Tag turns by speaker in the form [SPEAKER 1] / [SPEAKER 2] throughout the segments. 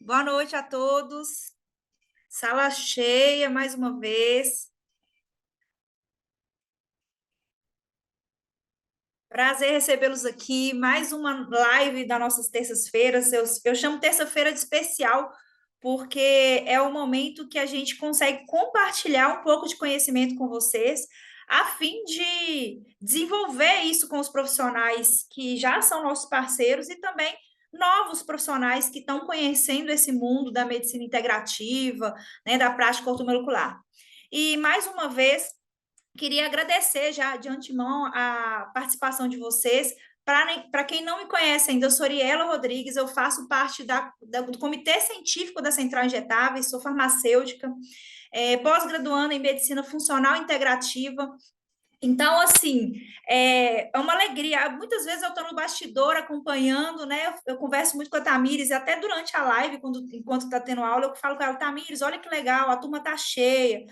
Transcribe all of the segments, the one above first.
[SPEAKER 1] Boa noite a todos. Sala cheia mais uma vez. Prazer recebê-los aqui. Mais uma live das nossas terças-feiras. Eu chamo terça-feira de especial porque é o momento que a gente consegue compartilhar um pouco de conhecimento com vocês, a fim de desenvolver isso com os profissionais que já são nossos parceiros e também novos profissionais que estão conhecendo esse mundo da medicina integrativa, né, da prática ortomolecular. E mais uma vez queria agradecer já de antemão a participação de vocês. Para quem não me conhece ainda, eu sou Oriela Rodrigues, eu faço parte do Comitê Científico da Central Injetáveis, sou farmacêutica, pós-graduando em Medicina Funcional Integrativa. Então, assim, é uma alegria. Muitas vezes eu estou no bastidor acompanhando, né? Eu converso muito com a Tamires, e até durante a live, enquanto está tendo aula, eu falo com ela, Tamires, olha que legal, a turma está cheia.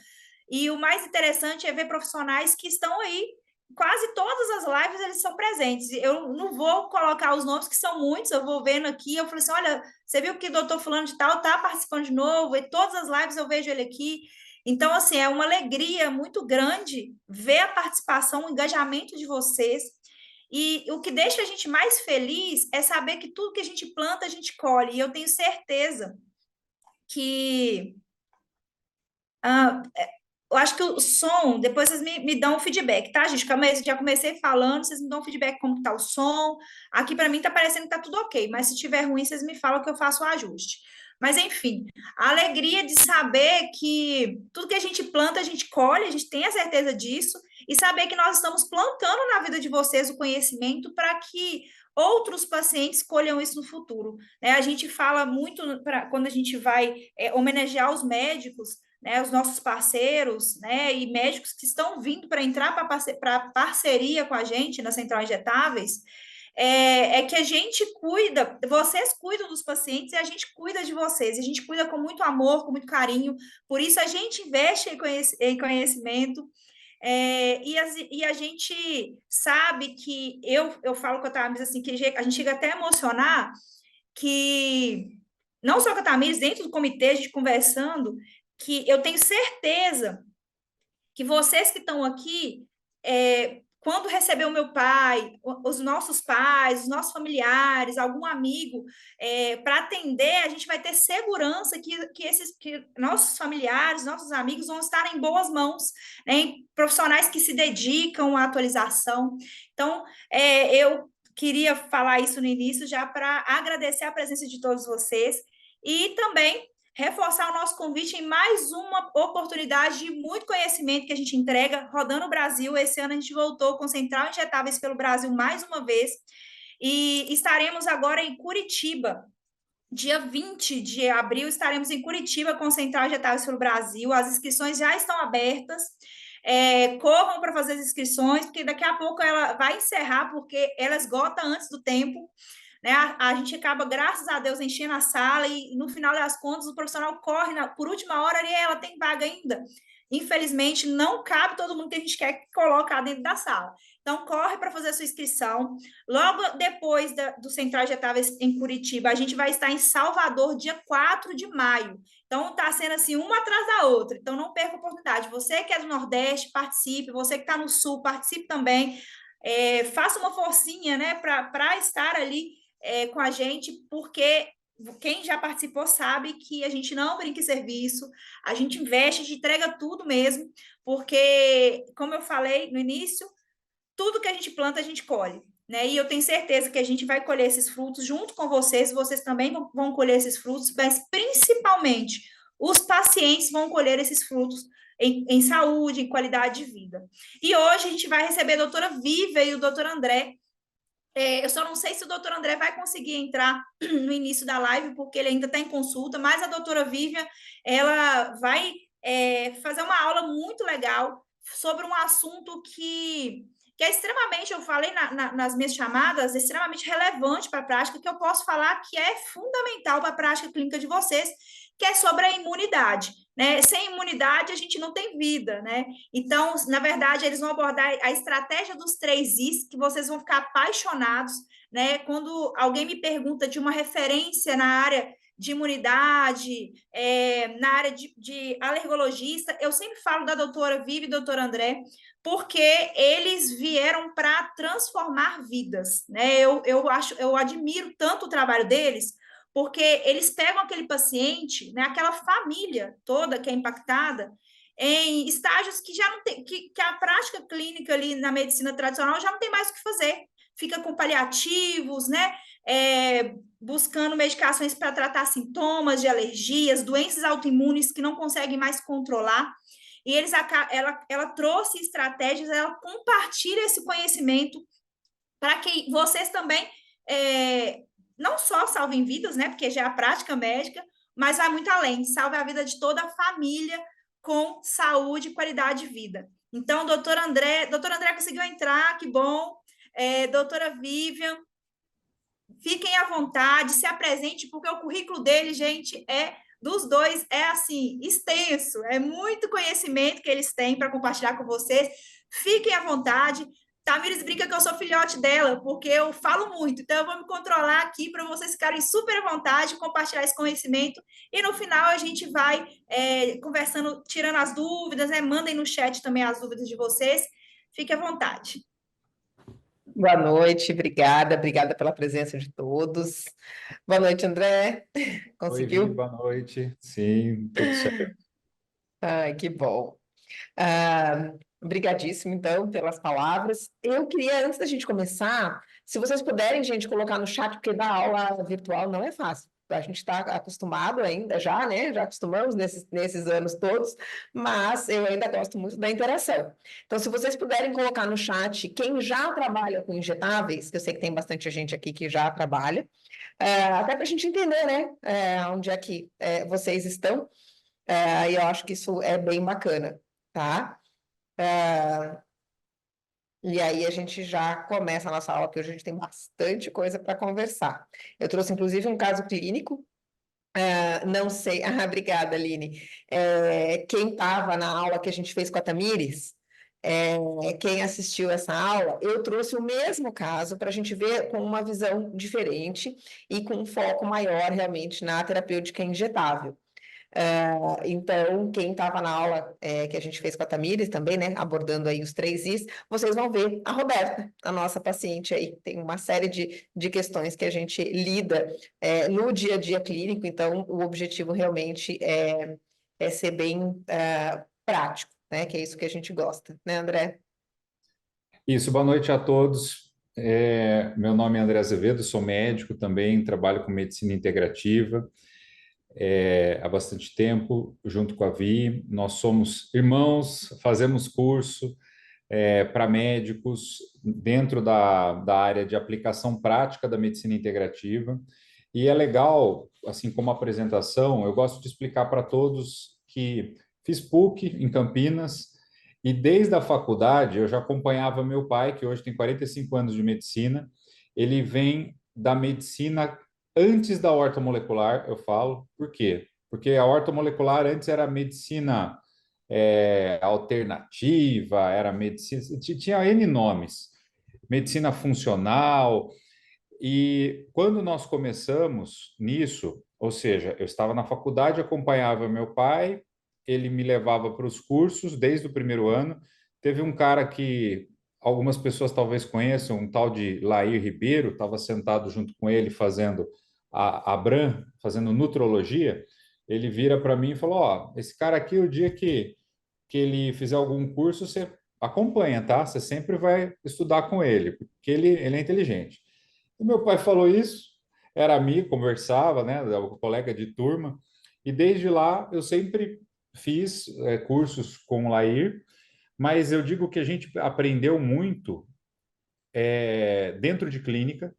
[SPEAKER 1] E o mais interessante é ver profissionais que estão aí, quase todas as lives eles são presentes. Eu não vou colocar os nomes, que são muitos, eu vou vendo aqui, eu falei assim, olha, você viu que o doutor fulano de tal está participando de novo, e todas as lives eu vejo ele aqui. Então, assim, é uma alegria muito grande ver a participação, o engajamento de vocês. E o que deixa a gente mais feliz é saber que tudo que a gente planta, a gente colhe. E eu tenho certeza que ah, eu acho que o som, depois vocês me dão um feedback, tá, gente? Já comecei falando, vocês me dão um feedback como que tá o som. Aqui para mim tá parecendo que tá tudo ok, mas se tiver ruim, vocês me falam que eu faço o ajuste. Mas enfim, a alegria de saber que tudo que a gente planta, a gente colhe, a gente tem a certeza disso, e saber que nós estamos plantando na vida de vocês o conhecimento para que outros pacientes colham isso no futuro. Né? A gente fala muito quando a gente vai homenagear os médicos, né, os nossos parceiros, né, e médicos que estão vindo para entrar para parceria com a gente na Central Injetáveis, é que a gente cuida, vocês cuidam dos pacientes e a gente cuida de vocês, a gente cuida com muito amor, com muito carinho, por isso a gente investe em conhecimento, e a gente sabe que eu falo com a Thames assim, que a gente chega até a emocionar que não só com a Tamires, dentro do comitê, a gente conversando, que eu tenho certeza que vocês que estão aqui, quando receber o meu pai, os nossos pais, os nossos familiares, algum amigo, para atender, a gente vai ter segurança que nossos familiares, nossos amigos vão estar em boas mãos, né, em profissionais que se dedicam à atualização. Então, eu queria falar isso no início já para agradecer a presença de todos vocês e também reforçar o nosso convite em mais uma oportunidade de muito conhecimento que a gente entrega rodando o Brasil. Esse ano a gente voltou com Central Injetáveis pelo Brasil mais uma vez e estaremos agora em Curitiba. Dia 20 de abril estaremos em Curitiba com Central Injetáveis pelo Brasil. As inscrições já estão abertas. Corram para fazer as inscrições, porque daqui a pouco ela vai encerrar, porque ela esgota antes do tempo. Né? A gente acaba, graças a Deus, enchendo a sala e, no final das contas, o profissional corre por última hora e ela tem vaga ainda. Infelizmente, não cabe todo mundo que a gente quer colocar dentro da sala. Então, corre para fazer a sua inscrição. Logo depois do Central Injetáveis em Curitiba, a gente vai estar em Salvador, dia 4 de maio. Então, está sendo assim, uma atrás da outra. Então, não perca a oportunidade. Você que é do Nordeste, participe. Você que está no Sul, participe também. Faça uma forcinha, né, para estar ali com a gente, porque quem já participou sabe que a gente não brinca em serviço, a gente investe, a gente entrega tudo mesmo, porque, como eu falei no início, tudo que a gente planta, a gente colhe. Né? E eu tenho certeza que a gente vai colher esses frutos junto com vocês também vão colher esses frutos, mas principalmente os pacientes vão colher esses frutos em saúde, em qualidade de vida. E hoje a gente vai receber a doutora Vivian e o doutor André. Eu só não sei se o doutor André vai conseguir entrar no início da live, porque ele ainda está em consulta, mas a doutora Vivian, ela vai fazer uma aula muito legal sobre um assunto que é extremamente, eu falei nas minhas chamadas, extremamente relevante para a prática, que eu posso falar que é fundamental para a prática clínica de vocês, que é sobre a imunidade. Né? Sem imunidade, a gente não tem vida, né? Então, na verdade, eles vão abordar a estratégia dos 3 Is, que vocês vão ficar apaixonados, né? Quando alguém me pergunta de uma referência na área de imunidade, na área de alergologista. Eu sempre falo da doutora Vivi e doutora André, porque eles vieram para transformar vidas, né? Eu admiro tanto o trabalho deles, porque eles pegam aquele paciente, né, aquela família toda que é impactada, em estágios que já não tem, que a prática clínica ali na medicina tradicional já não tem mais o que fazer. Fica com paliativos, né? Buscando medicações para tratar sintomas de alergias, doenças autoimunes que não conseguem mais controlar. E ela trouxe estratégias, ela compartilha esse conhecimento para que vocês também não só salvem vidas, né? Porque já é a prática médica, mas vai muito além, salve a vida de toda a família com saúde e qualidade de vida. Então, doutor André conseguiu entrar, que bom. Doutora Vivian, fiquem à vontade, se apresente, porque o currículo dele, gente, dos dois é assim, extenso, é muito conhecimento que eles têm para compartilhar com vocês. Fiquem à vontade. Tamires brinca que eu sou filhote dela, porque eu falo muito, então eu vou me controlar aqui para vocês ficarem super à vontade, compartilhar esse conhecimento, e no final a gente vai conversando, tirando as dúvidas, né? Mandem no chat também as dúvidas de vocês. Fique à vontade.
[SPEAKER 2] Boa noite, obrigada pela presença de todos. Boa noite, André.
[SPEAKER 3] Oi, Vi,
[SPEAKER 2] Conseguiu?
[SPEAKER 3] boa noite. Sim, tudo certo.
[SPEAKER 2] Ai, que bom. Obrigadíssimo, então, pelas palavras. Eu queria, antes da gente começar, se vocês puderem, gente, colocar no chat, porque dar aula virtual não é fácil. A gente está acostumado ainda já, né? Já acostumamos nesses anos todos, mas eu ainda gosto muito da interação. Então, se vocês puderem colocar no chat quem já trabalha com injetáveis, que eu sei que tem bastante gente aqui que já trabalha, até para a gente entender, né? Onde é que vocês estão. E eu acho que isso é bem bacana, tá? E aí a gente já começa a nossa aula, porque hoje a gente tem bastante coisa para conversar. Eu trouxe, inclusive, um caso clínico. Não sei, obrigada, Aline. Quem estava na aula que a gente fez com a Tamires, quem assistiu essa aula, eu trouxe o mesmo caso para a gente ver com uma visão diferente e com um foco maior realmente na terapêutica injetável. Então, quem estava na aula que a gente fez com a Tamires também, né, abordando aí os 3 Is, vocês vão ver a Roberta, a nossa paciente aí, tem uma série de questões que a gente lida no dia a dia clínico, então o objetivo realmente é ser bem prático, né, que é isso que a gente gosta, né, André?
[SPEAKER 3] Isso, boa noite a todos. Meu nome é André Azevedo, sou médico também, trabalho com medicina integrativa há bastante tempo, junto com a Vi. Nós somos irmãos, fazemos curso para médicos dentro da área de aplicação prática da medicina integrativa. E é legal, assim como apresentação, eu gosto de explicar para todos que fiz PUC em Campinas e desde a faculdade eu já acompanhava meu pai, que hoje tem 45 anos de medicina. Ele vem da medicina antes da ortomolecular, eu falo. Por quê? Porque a ortomolecular antes era medicina alternativa, era medicina, tinha N nomes, medicina funcional. E quando nós começamos nisso, ou seja, eu estava na faculdade, acompanhava meu pai, ele me levava para os cursos desde o primeiro ano. Teve um cara que algumas pessoas talvez conheçam, um tal de Lair Ribeiro, estava sentado junto com ele fazendo a Bran, fazendo nutrologia. Ele vira para mim e falou: Ó, esse cara aqui, o dia que ele fizer algum curso, você acompanha, tá? Você sempre vai estudar com ele, porque ele é inteligente. E meu pai falou isso, era amigo, conversava, né, colega de turma, e desde lá eu sempre fiz cursos com o Lair, mas eu digo que a gente aprendeu muito dentro de clínica.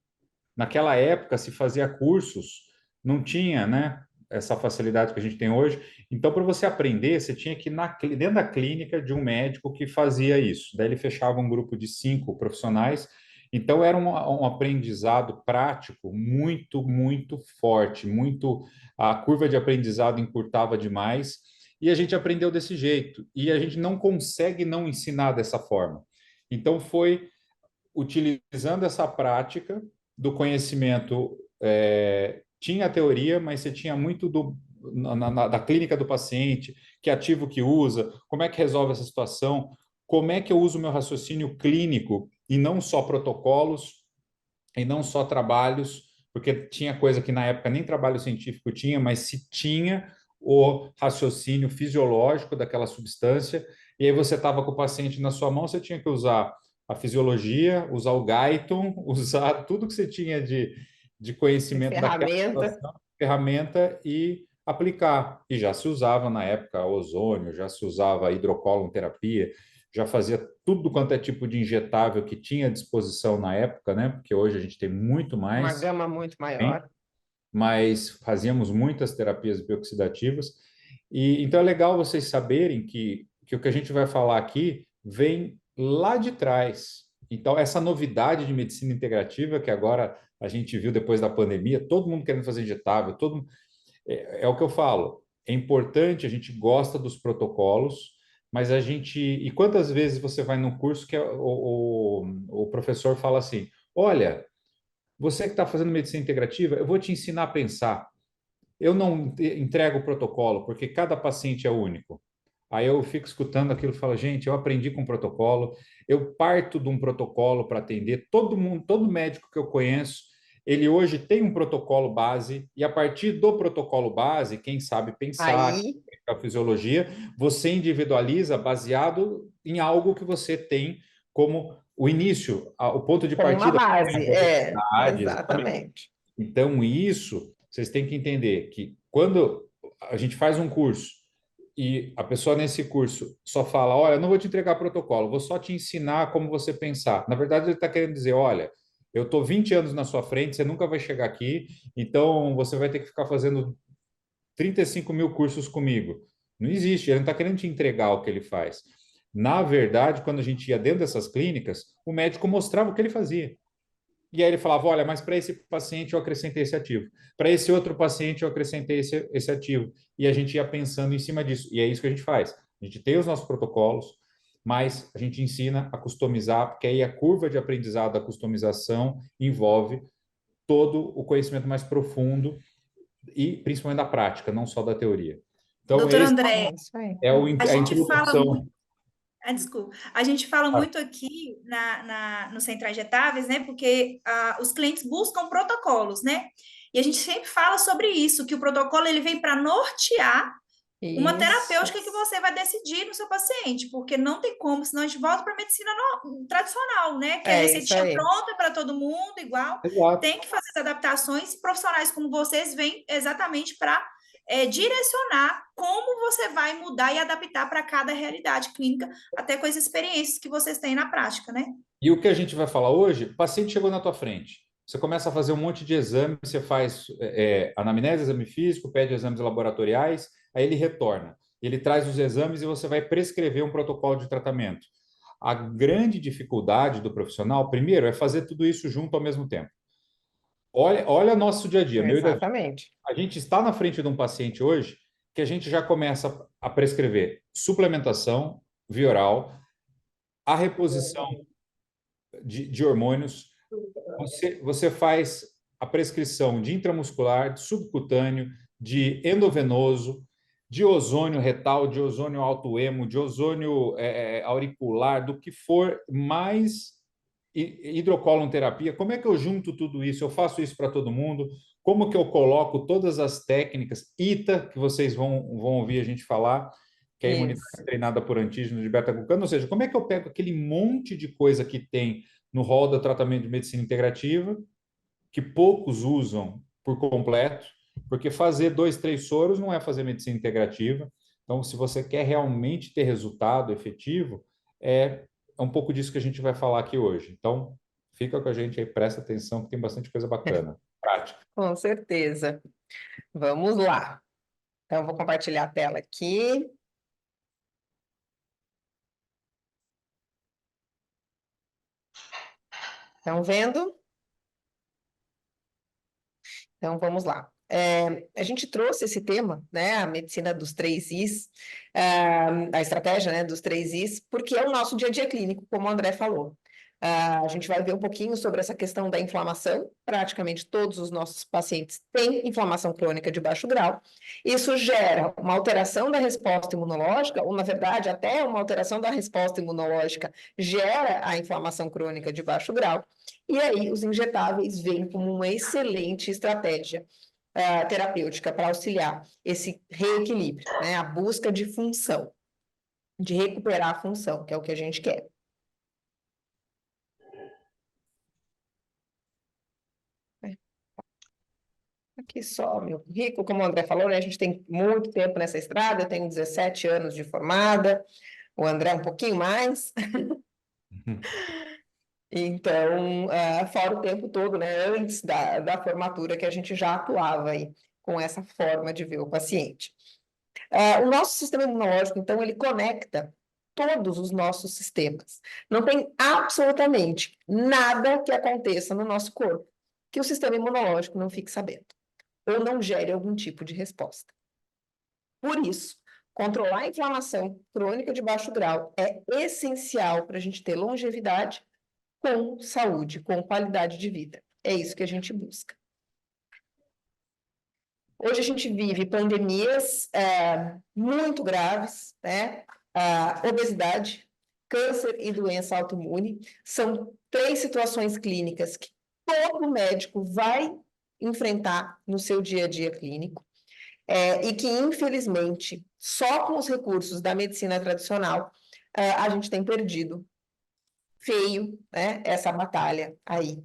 [SPEAKER 3] Naquela época se fazia cursos, não tinha, né, essa facilidade que a gente tem hoje. Então, para você aprender, você tinha que ir dentro da clínica de um médico que fazia isso. Daí ele fechava um grupo de 5 profissionais. Então, era um aprendizado prático muito, muito forte, muito. A curva de aprendizado encurtava demais e a gente aprendeu desse jeito. E a gente não consegue não ensinar dessa forma. Então, foi utilizando essa prática do conhecimento tinha a teoria, mas você tinha muito da clínica do paciente, que ativo que usa, como é que resolve essa situação, como é que eu uso meu raciocínio clínico e não só protocolos e não só trabalhos, porque tinha coisa que na época nem trabalho científico tinha, mas se tinha o raciocínio fisiológico daquela substância, e aí você estava com o paciente na sua mão, você tinha que usar a fisiologia, usar o Guyton, usar tudo que você tinha de
[SPEAKER 2] De
[SPEAKER 3] conhecimento daquela
[SPEAKER 2] ferramenta.
[SPEAKER 3] situação, ferramenta e aplicar. E já se usava na época ozônio, já se usava hidrocolonterapia, já fazia tudo quanto é tipo de injetável que tinha à disposição na época, né? Porque hoje a gente tem muito
[SPEAKER 2] Uma
[SPEAKER 3] mais,
[SPEAKER 2] gama muito
[SPEAKER 3] hein?
[SPEAKER 2] maior.
[SPEAKER 3] Mas fazíamos muitas terapias bioxidativas. E então é legal vocês saberem que o que a gente vai falar aqui vem lá de trás. Então, essa novidade de medicina integrativa que agora a gente viu depois da pandemia, todo mundo querendo fazer injetável, é o que eu falo. É importante, a gente gosta dos protocolos, mas a gente. E quantas vezes você vai num curso que o professor fala assim: olha, você que está fazendo medicina integrativa, eu vou te ensinar a pensar. Eu não entrego o protocolo, porque cada paciente é único. Aí eu fico escutando aquilo e falo, gente, eu aprendi com protocolo, eu parto de um protocolo para atender todo mundo, todo médico que eu conheço, ele hoje tem um protocolo base, e a partir do protocolo base, quem sabe pensar
[SPEAKER 2] Aí,
[SPEAKER 3] a fisiologia, você individualiza baseado em algo que você tem como o início, o ponto de
[SPEAKER 2] como uma
[SPEAKER 3] partida,
[SPEAKER 2] base,
[SPEAKER 3] exatamente.
[SPEAKER 2] exatamente.
[SPEAKER 3] Então, isso, vocês têm que entender que quando a gente faz um curso e a pessoa nesse curso só fala, olha, eu não vou te entregar protocolo, vou só te ensinar como você pensar. Na verdade, ele está querendo dizer, olha, eu estou 20 anos na sua frente, você nunca vai chegar aqui, então você vai ter que ficar fazendo 35 mil cursos comigo. Não existe, ele não está querendo te entregar o que ele faz. Na verdade, quando a gente ia dentro dessas clínicas, o médico mostrava o que ele fazia. E aí ele falava: olha, mas para esse paciente eu acrescentei esse ativo, para esse outro paciente eu acrescentei esse ativo. E a gente ia pensando em cima disso. E é isso que a gente faz. A gente tem os nossos protocolos, mas a gente ensina a customizar, porque aí a curva de aprendizado da customização envolve todo o conhecimento mais profundo e principalmente da prática, não só da teoria. Então,
[SPEAKER 1] Doutor
[SPEAKER 3] esse
[SPEAKER 1] André,
[SPEAKER 2] É isso aí.
[SPEAKER 3] é
[SPEAKER 1] a
[SPEAKER 3] a
[SPEAKER 1] gente fala
[SPEAKER 3] introdução.
[SPEAKER 1] muito. Desculpa. A gente fala
[SPEAKER 3] Ah,
[SPEAKER 1] muito aqui no Centro Injetáveis, né? Porque os clientes buscam protocolos, né? E a gente sempre fala sobre isso, que o protocolo ele vem para nortear uma
[SPEAKER 2] Isso.
[SPEAKER 1] terapêutica que você vai decidir no seu paciente, porque não tem como, senão a gente volta para a medicina tradicional, né? Que é
[SPEAKER 2] É isso
[SPEAKER 1] receitinha
[SPEAKER 2] aí.
[SPEAKER 1] pronta para todo mundo, igual.
[SPEAKER 3] exato.
[SPEAKER 1] Tem que fazer as adaptações, e profissionais como vocês vêm exatamente para direcionar como você vai mudar e adaptar para cada realidade clínica, até com as experiências que vocês têm na prática, né?
[SPEAKER 3] E o que a gente vai falar hoje, o paciente chegou na tua frente. Você começa a fazer um monte de exames, você faz anamnese, exame físico, pede exames laboratoriais, aí ele retorna. Ele traz os exames e você vai prescrever um protocolo de tratamento. A grande dificuldade do profissional, primeiro, é fazer tudo isso junto ao mesmo tempo. Olha nosso dia a dia, meu e da
[SPEAKER 2] Exatamente.
[SPEAKER 3] a gente está na frente de um paciente hoje que a gente já começa a prescrever suplementação via oral, a reposição de hormônios, você faz a prescrição de intramuscular, de subcutâneo, de endovenoso, de ozônio retal, de ozônio autoemo, de ozônio auricular, do que for mais hidrocolonterapia. Como é que eu junto tudo isso? Eu faço isso para todo mundo? Como que eu coloco todas as técnicas ITA, que vocês vão ouvir a gente falar, que é a imunidade
[SPEAKER 2] Isso.
[SPEAKER 3] treinada por antígeno de beta-glucano, ou seja, como é que eu pego aquele monte de coisa que tem no rol do tratamento de medicina integrativa, que poucos usam por completo, porque fazer 2, 3 soros não é fazer medicina integrativa. Então, se você quer realmente ter resultado efetivo, é um pouco disso que a gente vai falar aqui hoje. Então, fica com a gente aí, presta atenção, que tem bastante coisa bacana. Prática.
[SPEAKER 2] Com certeza. Vamos lá. Então, eu vou compartilhar a tela aqui. Estão vendo? Então, vamos lá. A gente trouxe esse tema, né, a medicina dos 3 Is, a estratégia, né, dos 3 Is, porque é o nosso dia a dia clínico, como o André falou. A gente vai ver um pouquinho sobre essa questão da inflamação. Praticamente todos os nossos pacientes têm inflamação crônica de baixo grau. Isso gera uma alteração da resposta imunológica, ou, na verdade, até uma alteração da resposta imunológica gera a inflamação crônica de baixo grau. E aí, os injetáveis vêm como uma excelente estratégia terapêutica para auxiliar esse reequilíbrio, né? A busca de função, de recuperar a função, que é o que a gente quer. Aqui só meu currículo, como o André falou, né, a gente tem muito tempo nessa estrada, eu tenho 17 anos de formada, o André um pouquinho mais, então, fora o tempo todo, né, antes da formatura, que a gente já atuava aí com essa forma de ver o paciente. O nosso sistema imunológico, então, ele conecta todos os nossos sistemas. Não tem absolutamente nada que aconteça no nosso corpo que o sistema imunológico não fique sabendo ou não gere algum tipo de resposta. Por isso, controlar a inflamação crônica de baixo grau é essencial para a gente ter longevidade com saúde, com qualidade de vida. É isso que a gente busca. Hoje a gente vive pandemias muito graves, né? Obesidade, câncer e doença autoimune são 3 situações clínicas que todo médico vai enfrentar no seu dia a dia clínico, e que, infelizmente, só com os recursos da medicina tradicional, a gente tem perdido feio, né, essa batalha aí.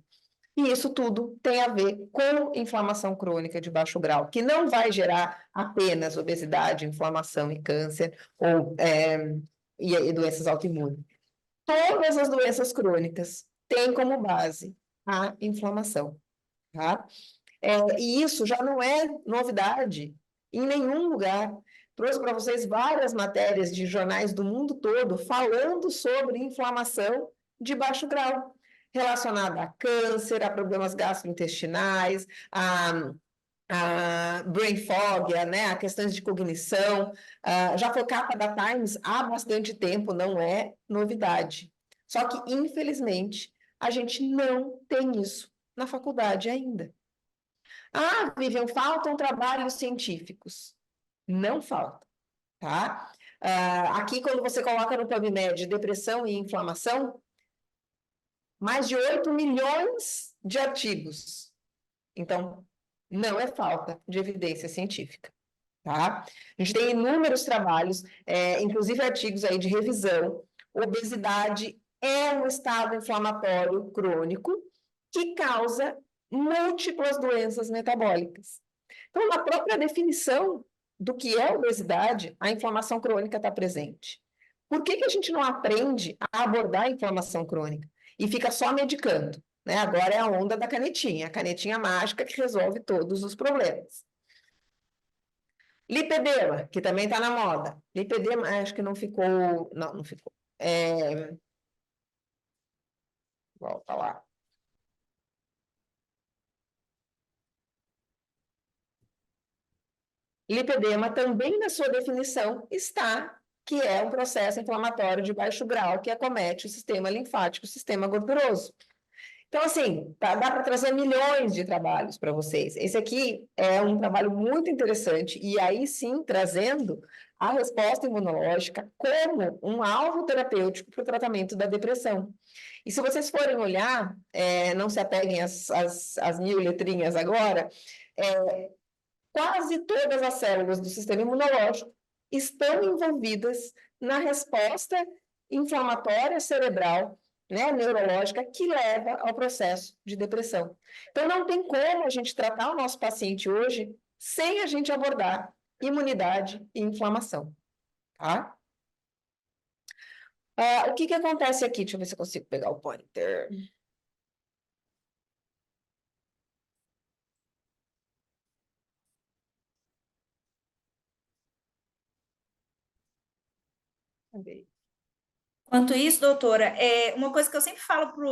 [SPEAKER 2] E isso tudo tem a ver com inflamação crônica de baixo grau, que não vai gerar apenas obesidade, inflamação e câncer, e doenças autoimunes. Todas as doenças crônicas têm como base a inflamação, tá? E isso já não é novidade em nenhum lugar. Trouxe para vocês várias matérias de jornais do mundo todo falando sobre inflamação de baixo grau, relacionada a câncer, a problemas gastrointestinais, a brain fog, né, a questões de cognição. Já foi capa da Times há bastante tempo, não é novidade. Só que, infelizmente, a gente não tem isso na faculdade ainda. Vivian, faltam trabalhos científicos. Não falta, tá? Aqui, quando você coloca no PubMed depressão e inflamação, mais de 8 milhões de artigos. Então, não é falta de evidência científica, tá? A gente tem inúmeros trabalhos, inclusive artigos aí de revisão. Obesidade é um estado inflamatório crônico que causa múltiplas doenças metabólicas. Então, na própria definição do que é obesidade, a inflamação crônica está presente. Por que a gente não aprende a abordar a inflamação crônica e fica só medicando? Né? Agora é a onda da canetinha, a canetinha mágica que resolve todos os problemas. Lipedema, que também está na moda. Lipedema, acho que não ficou... Não ficou. Volta lá. Lipedema também, na sua definição, está que é um processo inflamatório de baixo grau que acomete o sistema linfático, o sistema gorduroso. Então, assim, dá para trazer milhões de trabalhos para vocês. Esse aqui é um trabalho muito interessante, e aí sim, trazendo a resposta imunológica como um alvo terapêutico para o tratamento da depressão. E se vocês forem olhar, não se apeguem às 1000 letrinhas agora, quase todas as células do sistema imunológico estão envolvidas na resposta inflamatória cerebral, né, neurológica, que leva ao processo de depressão. Então, não tem como a gente tratar o nosso paciente hoje sem a gente abordar imunidade e inflamação, tá? O que acontece aqui? Deixa eu ver se eu consigo pegar o pointer. Cadê?
[SPEAKER 1] Enquanto isso, doutora, uma coisa que eu sempre falo para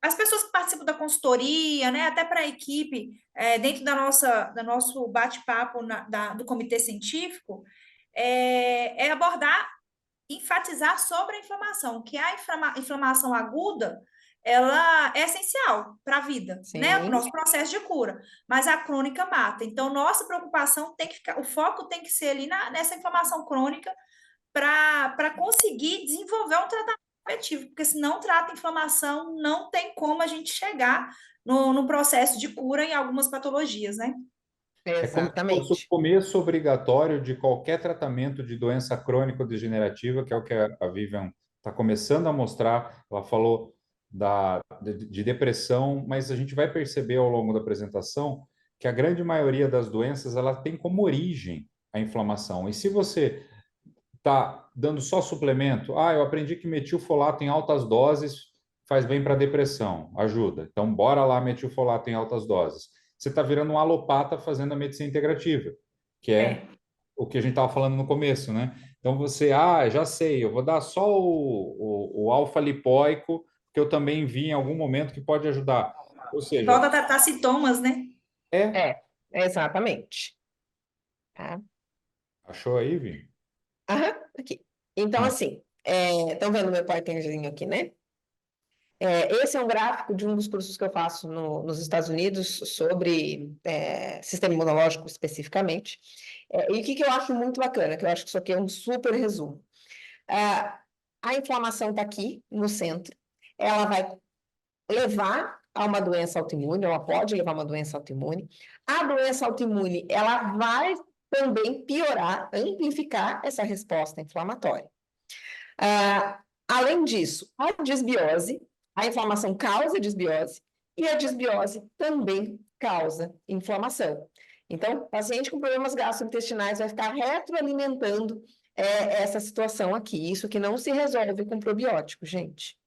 [SPEAKER 1] as pessoas que participam da consultoria, né, até para a equipe, dentro do nosso bate-papo do comitê científico, é abordar enfatizar sobre a inflamação, que a inflamação aguda, ela é essencial para a vida, né? O
[SPEAKER 2] Sim,
[SPEAKER 1] nosso processo de cura, mas a crônica mata. Então, nossa preocupação tem que ficar, o foco tem que ser ali nessa inflamação crônica para conseguir desenvolver um tratamento efetivo, porque se não trata a inflamação, não tem como a gente chegar no processo de cura em algumas patologias, né?
[SPEAKER 3] É como se fosse o
[SPEAKER 2] exatamente.
[SPEAKER 3] começo obrigatório de qualquer tratamento de doença crônico-degenerativa, que é o que a Vivian está começando a mostrar. Ela falou de depressão, mas a gente vai perceber ao longo da apresentação que a grande maioria das doenças ela tem como origem a inflamação. E se você está dando só suplemento, eu aprendi que metilfolato em altas doses faz bem para depressão, ajuda. Então, bora lá, metilfolato em altas doses. Você está virando um alopata fazendo a medicina integrativa, que é
[SPEAKER 1] É.
[SPEAKER 3] o que a gente estava falando no começo, né? Então, você, já sei, eu vou dar só o alfa-lipóico, que eu também vi em algum momento que pode ajudar. Ou seja,
[SPEAKER 1] Volta a tratar sintomas, né?
[SPEAKER 3] é.
[SPEAKER 2] É, exatamente. Tá?
[SPEAKER 3] Achou aí, Vi?
[SPEAKER 2] Aham, aqui. Então,
[SPEAKER 3] Ah,
[SPEAKER 2] assim, estão vendo meu pointerzinho aqui, né? Esse é um gráfico de um dos cursos que eu faço nos Estados Unidos sobre sistema imunológico especificamente. E o que eu acho muito bacana, que eu acho que isso aqui é um super resumo. Ah, a inflamação está aqui no centro, ela vai levar a uma doença autoimune, ela pode levar a uma doença autoimune. A doença autoimune, ela vai também piorar, amplificar essa resposta inflamatória. Além disso, a desbiose, a inflamação causa desbiose e a desbiose também causa inflamação. Então, paciente com problemas gastrointestinais vai ficar retroalimentando essa situação aqui. Isso que não se resolve com probiótico, gente.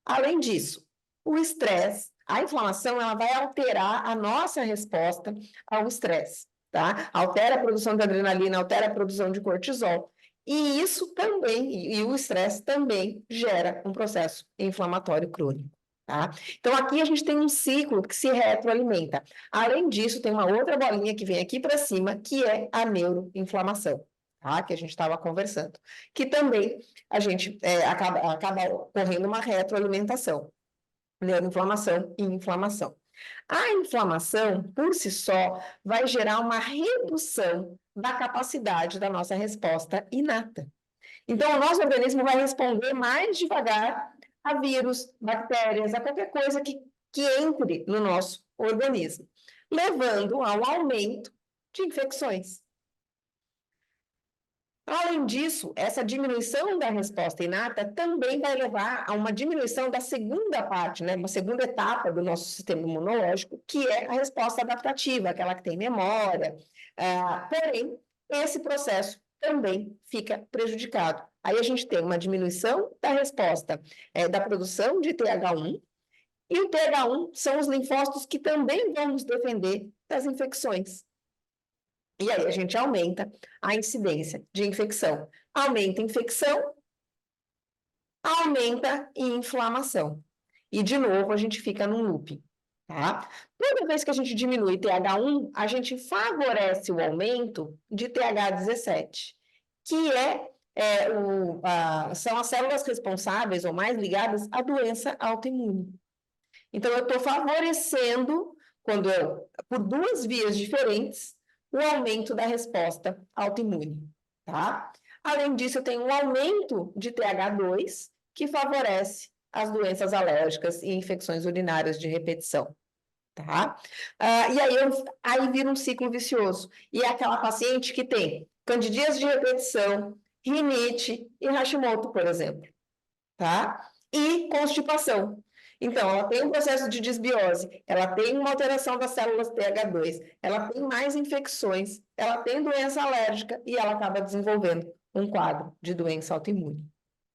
[SPEAKER 2] Além disso, o estresse, a inflamação, ela vai alterar a nossa resposta ao estresse, tá? Altera a produção de adrenalina, altera a produção de cortisol. E isso também, e o estresse também gera um processo inflamatório crônico, tá? Então, aqui a gente tem um ciclo que se retroalimenta. Além disso, tem uma outra bolinha que vem aqui para cima, que é a neuroinflamação, tá? Que a gente estava conversando, que também a gente acaba ocorrendo uma retroalimentação, neuroinflamação e inflamação. A inflamação, por si só, vai gerar uma redução da capacidade da nossa resposta inata. Então, o nosso organismo vai responder mais devagar a vírus, bactérias, a qualquer coisa que entre no nosso organismo, levando ao aumento de infecções. Além disso, essa diminuição da resposta inata também vai levar a uma diminuição da segunda parte, né, uma segunda etapa do nosso sistema imunológico, que é a resposta adaptativa, aquela que tem memória. Porém, esse processo também fica prejudicado. Aí a gente tem uma diminuição da resposta da produção de TH1, e o TH1 são os linfócitos que também vão nos defender das infecções. E aí a gente aumenta a incidência de infecção. Aumenta a infecção, aumenta a inflamação. E, de novo, a gente fica num looping, tá? Toda vez que a gente diminui TH1, a gente favorece o aumento de TH17, que são as células responsáveis ou mais ligadas à doença autoimune. Então, eu estou favorecendo, por duas vias diferentes, o aumento da resposta autoimune, tá? Além disso, eu tenho um aumento de TH2, que favorece as doenças alérgicas e infecções urinárias de repetição, tá? E aí vira um ciclo vicioso. E é aquela paciente que tem candidíase de repetição, rinite e Hashimoto, por exemplo, tá? E constipação. Então, ela tem um processo de desbiose, ela tem uma alteração das células TH2, ela tem mais infecções, ela tem doença alérgica e ela acaba desenvolvendo um quadro de doença autoimune,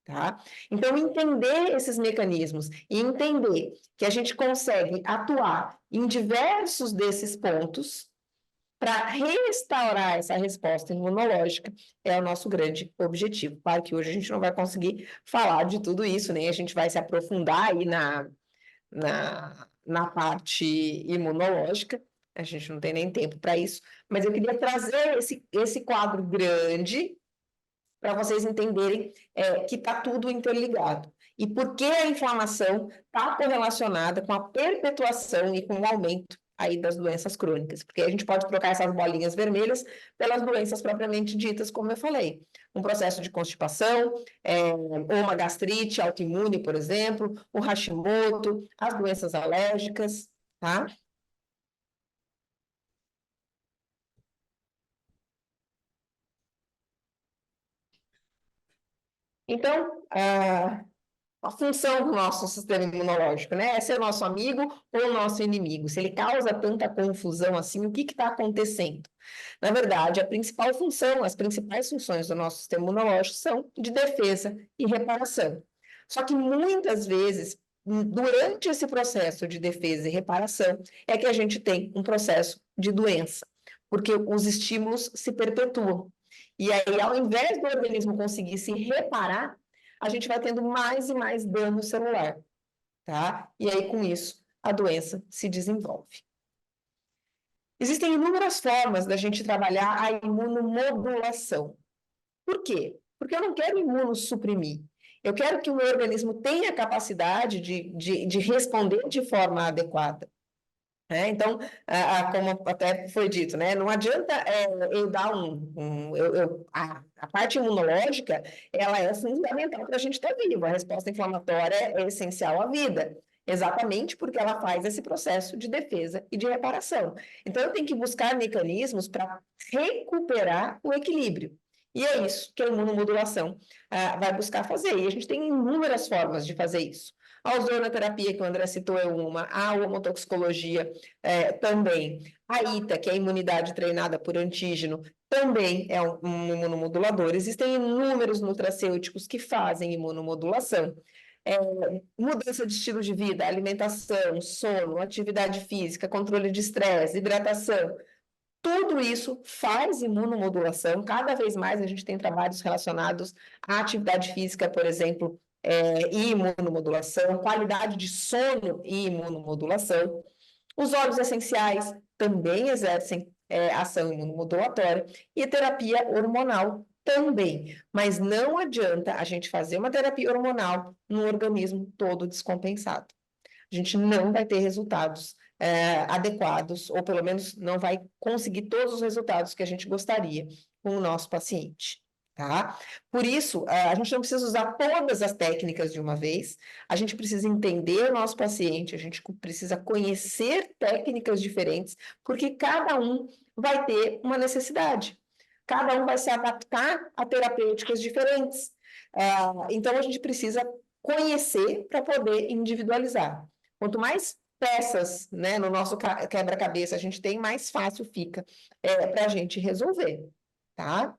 [SPEAKER 2] tá? Então, entender esses mecanismos e entender que a gente consegue atuar em diversos desses pontos para restaurar essa resposta imunológica é o nosso grande objetivo. Claro que hoje a gente não vai conseguir falar de tudo isso, nem a gente vai se aprofundar aí na parte imunológica, a gente não tem nem tempo para isso, mas eu queria trazer esse quadro grande para vocês entenderem que está tudo interligado. E por que a inflamação está correlacionada com a perpetuação e com o aumento aí das doenças crônicas, porque a gente pode trocar essas bolinhas vermelhas pelas doenças propriamente ditas, como eu falei. Um processo de constipação, ou uma gastrite autoimune, por exemplo, o Hashimoto, as doenças alérgicas, tá? Então, a função do nosso sistema imunológico, né? É ser nosso amigo ou nosso inimigo? Se ele causa tanta confusão assim, o que está acontecendo? Na verdade, a principal função, as principais funções do nosso sistema imunológico são de defesa e reparação. Só que muitas vezes, durante esse processo de defesa e reparação, é que a gente tem um processo de doença, porque os estímulos se perpetuam. E aí, ao invés do organismo conseguir se reparar, a gente vai tendo mais e mais dano celular, tá? E aí, com isso, a doença se desenvolve. Existem inúmeras formas da gente trabalhar a imunomodulação. Por quê? Porque eu não quero imunossuprimir. Eu quero que o meu organismo tenha a capacidade de responder de forma adequada. Então, como até foi dito, né? Não adianta eu dar a parte imunológica, ela é fundamental para a gente estar vivo. A resposta inflamatória é essencial à vida, exatamente porque ela faz esse processo de defesa e de reparação. Então, eu tenho que buscar mecanismos para recuperar o equilíbrio. E é isso que a imunomodulação vai buscar fazer. E a gente tem inúmeras formas de fazer isso. A ozonoterapia, que o André citou, é uma. A homotoxicologia também. A ITA, que é a imunidade treinada por antígeno, também é um imunomodulador. Existem inúmeros nutracêuticos que fazem imunomodulação. Mudança de estilo de vida, alimentação, sono, atividade física, controle de estresse, hidratação. Tudo isso faz imunomodulação. Cada vez mais a gente tem trabalhos relacionados à atividade física, por exemplo, e imunomodulação, qualidade de sono e imunomodulação. Os óleos essenciais também exercem ação imunomodulatória e terapia hormonal também. Mas não adianta a gente fazer uma terapia hormonal no organismo todo descompensado. A gente não vai ter resultados adequados, ou pelo menos não vai conseguir todos os resultados que a gente gostaria com o nosso paciente. Tá? Por isso, a gente não precisa usar todas as técnicas de uma vez, a gente precisa entender o nosso paciente, a gente precisa conhecer técnicas diferentes, porque cada um vai ter uma necessidade, cada um vai se adaptar a terapêuticas diferentes. Então, a gente precisa conhecer para poder individualizar. Quanto mais peças, né, no nosso quebra-cabeça a gente tem, mais fácil fica para a gente resolver, tá?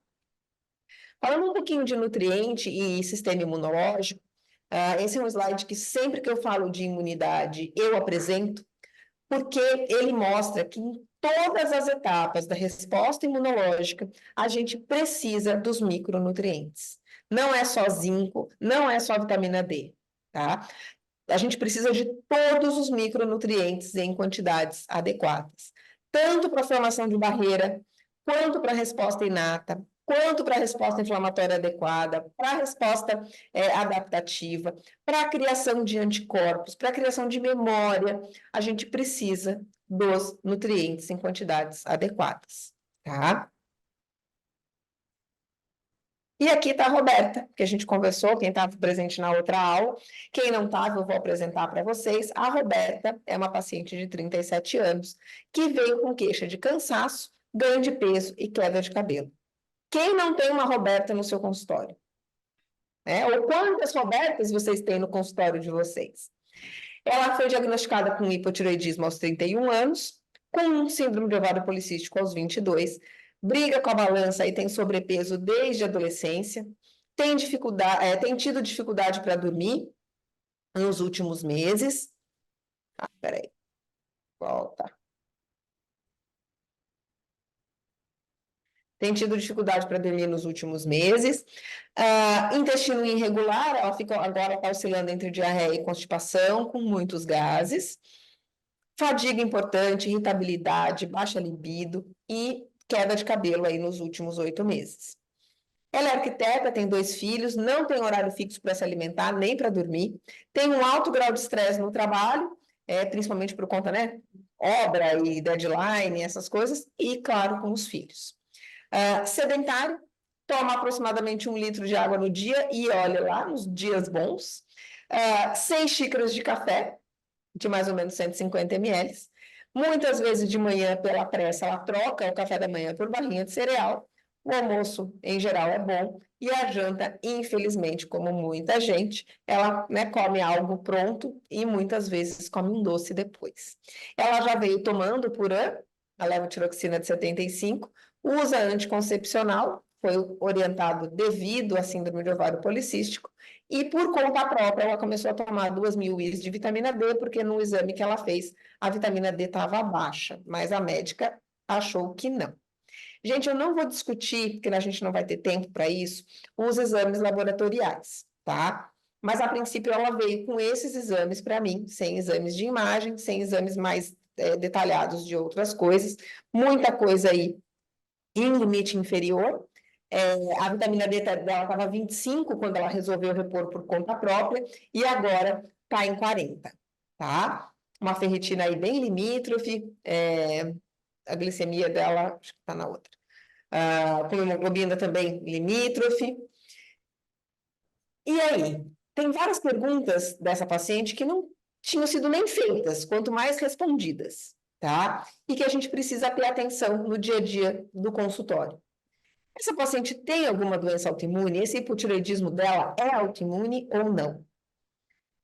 [SPEAKER 2] Falando um pouquinho de nutriente e sistema imunológico, esse é um slide que sempre que eu falo de imunidade eu apresento, porque ele mostra que em todas as etapas da resposta imunológica a gente precisa dos micronutrientes. Não é só zinco, não é só vitamina D, tá? A gente precisa de todos os micronutrientes em quantidades adequadas, tanto para a formação de barreira, quanto para a resposta inata, quanto para a resposta inflamatória adequada, para a resposta adaptativa, para a criação de anticorpos, para a criação de memória, a gente precisa dos nutrientes em quantidades adequadas, tá? E aqui está a Roberta, que a gente conversou, quem estava presente na outra aula. Quem não estava, eu vou apresentar para vocês. A Roberta é uma paciente de 37 anos, que veio com queixa de cansaço, ganho de peso e queda de cabelo. Quem não tem uma Roberta no seu consultório? Ou quantas Robertas vocês têm no consultório de vocês? Ela foi diagnosticada com hipotireoidismo aos 31 anos, com síndrome de ovário policístico aos 22, briga com a balança e tem sobrepeso desde a adolescência, tem tido dificuldade para dormir nos últimos meses. Peraí, volta. Tem tido dificuldade para dormir nos últimos meses. Intestino irregular, ela agora está oscilando entre diarreia e constipação, com muitos gases. Fadiga importante, irritabilidade, baixa libido e queda de cabelo aí nos últimos 8 meses. Ela é arquiteta, tem 2 filhos, não tem horário fixo para se alimentar, nem para dormir, tem um alto grau de estresse no trabalho, principalmente por conta, né, obra e deadline, essas coisas, e, claro, com os filhos. Sedentário, toma aproximadamente 1 litro de água no dia, e olha lá, nos dias bons, 6 xícaras de café, de mais ou menos 150 ml. Muitas vezes de manhã, pela pressa, ela troca o café da manhã por barrinha de cereal. O almoço, em geral, é bom. E a janta, infelizmente, como muita gente, ela, né, come algo pronto e muitas vezes come um doce depois. Ela já veio tomando Puran, a levotiroxina de 75, usa anticoncepcional, foi orientado devido à síndrome de ovário policístico, e por conta própria ela começou a tomar 2.000 ml de vitamina D, porque no exame que ela fez, a vitamina D estava baixa, mas a médica achou que não. Gente, eu não vou discutir, porque a gente não vai ter tempo para isso, os exames laboratoriais, tá? Mas, a princípio, ela veio com esses exames para mim, sem exames de imagem, sem exames mais detalhados de outras coisas, muita coisa aí em limite inferior. A vitamina D dela estava 25 quando ela resolveu repor por conta própria, e agora está em 40, tá? Uma ferritina aí bem limítrofe, a glicemia dela, acho que está na outra. Com hemoglobina também limítrofe. E aí, tem várias perguntas dessa paciente que não tinham sido nem feitas, quanto mais respondidas, tá? E que a gente precisa ter atenção no dia a dia do consultório. Essa paciente tem alguma doença autoimune? Esse hipotireoidismo dela é autoimune ou não?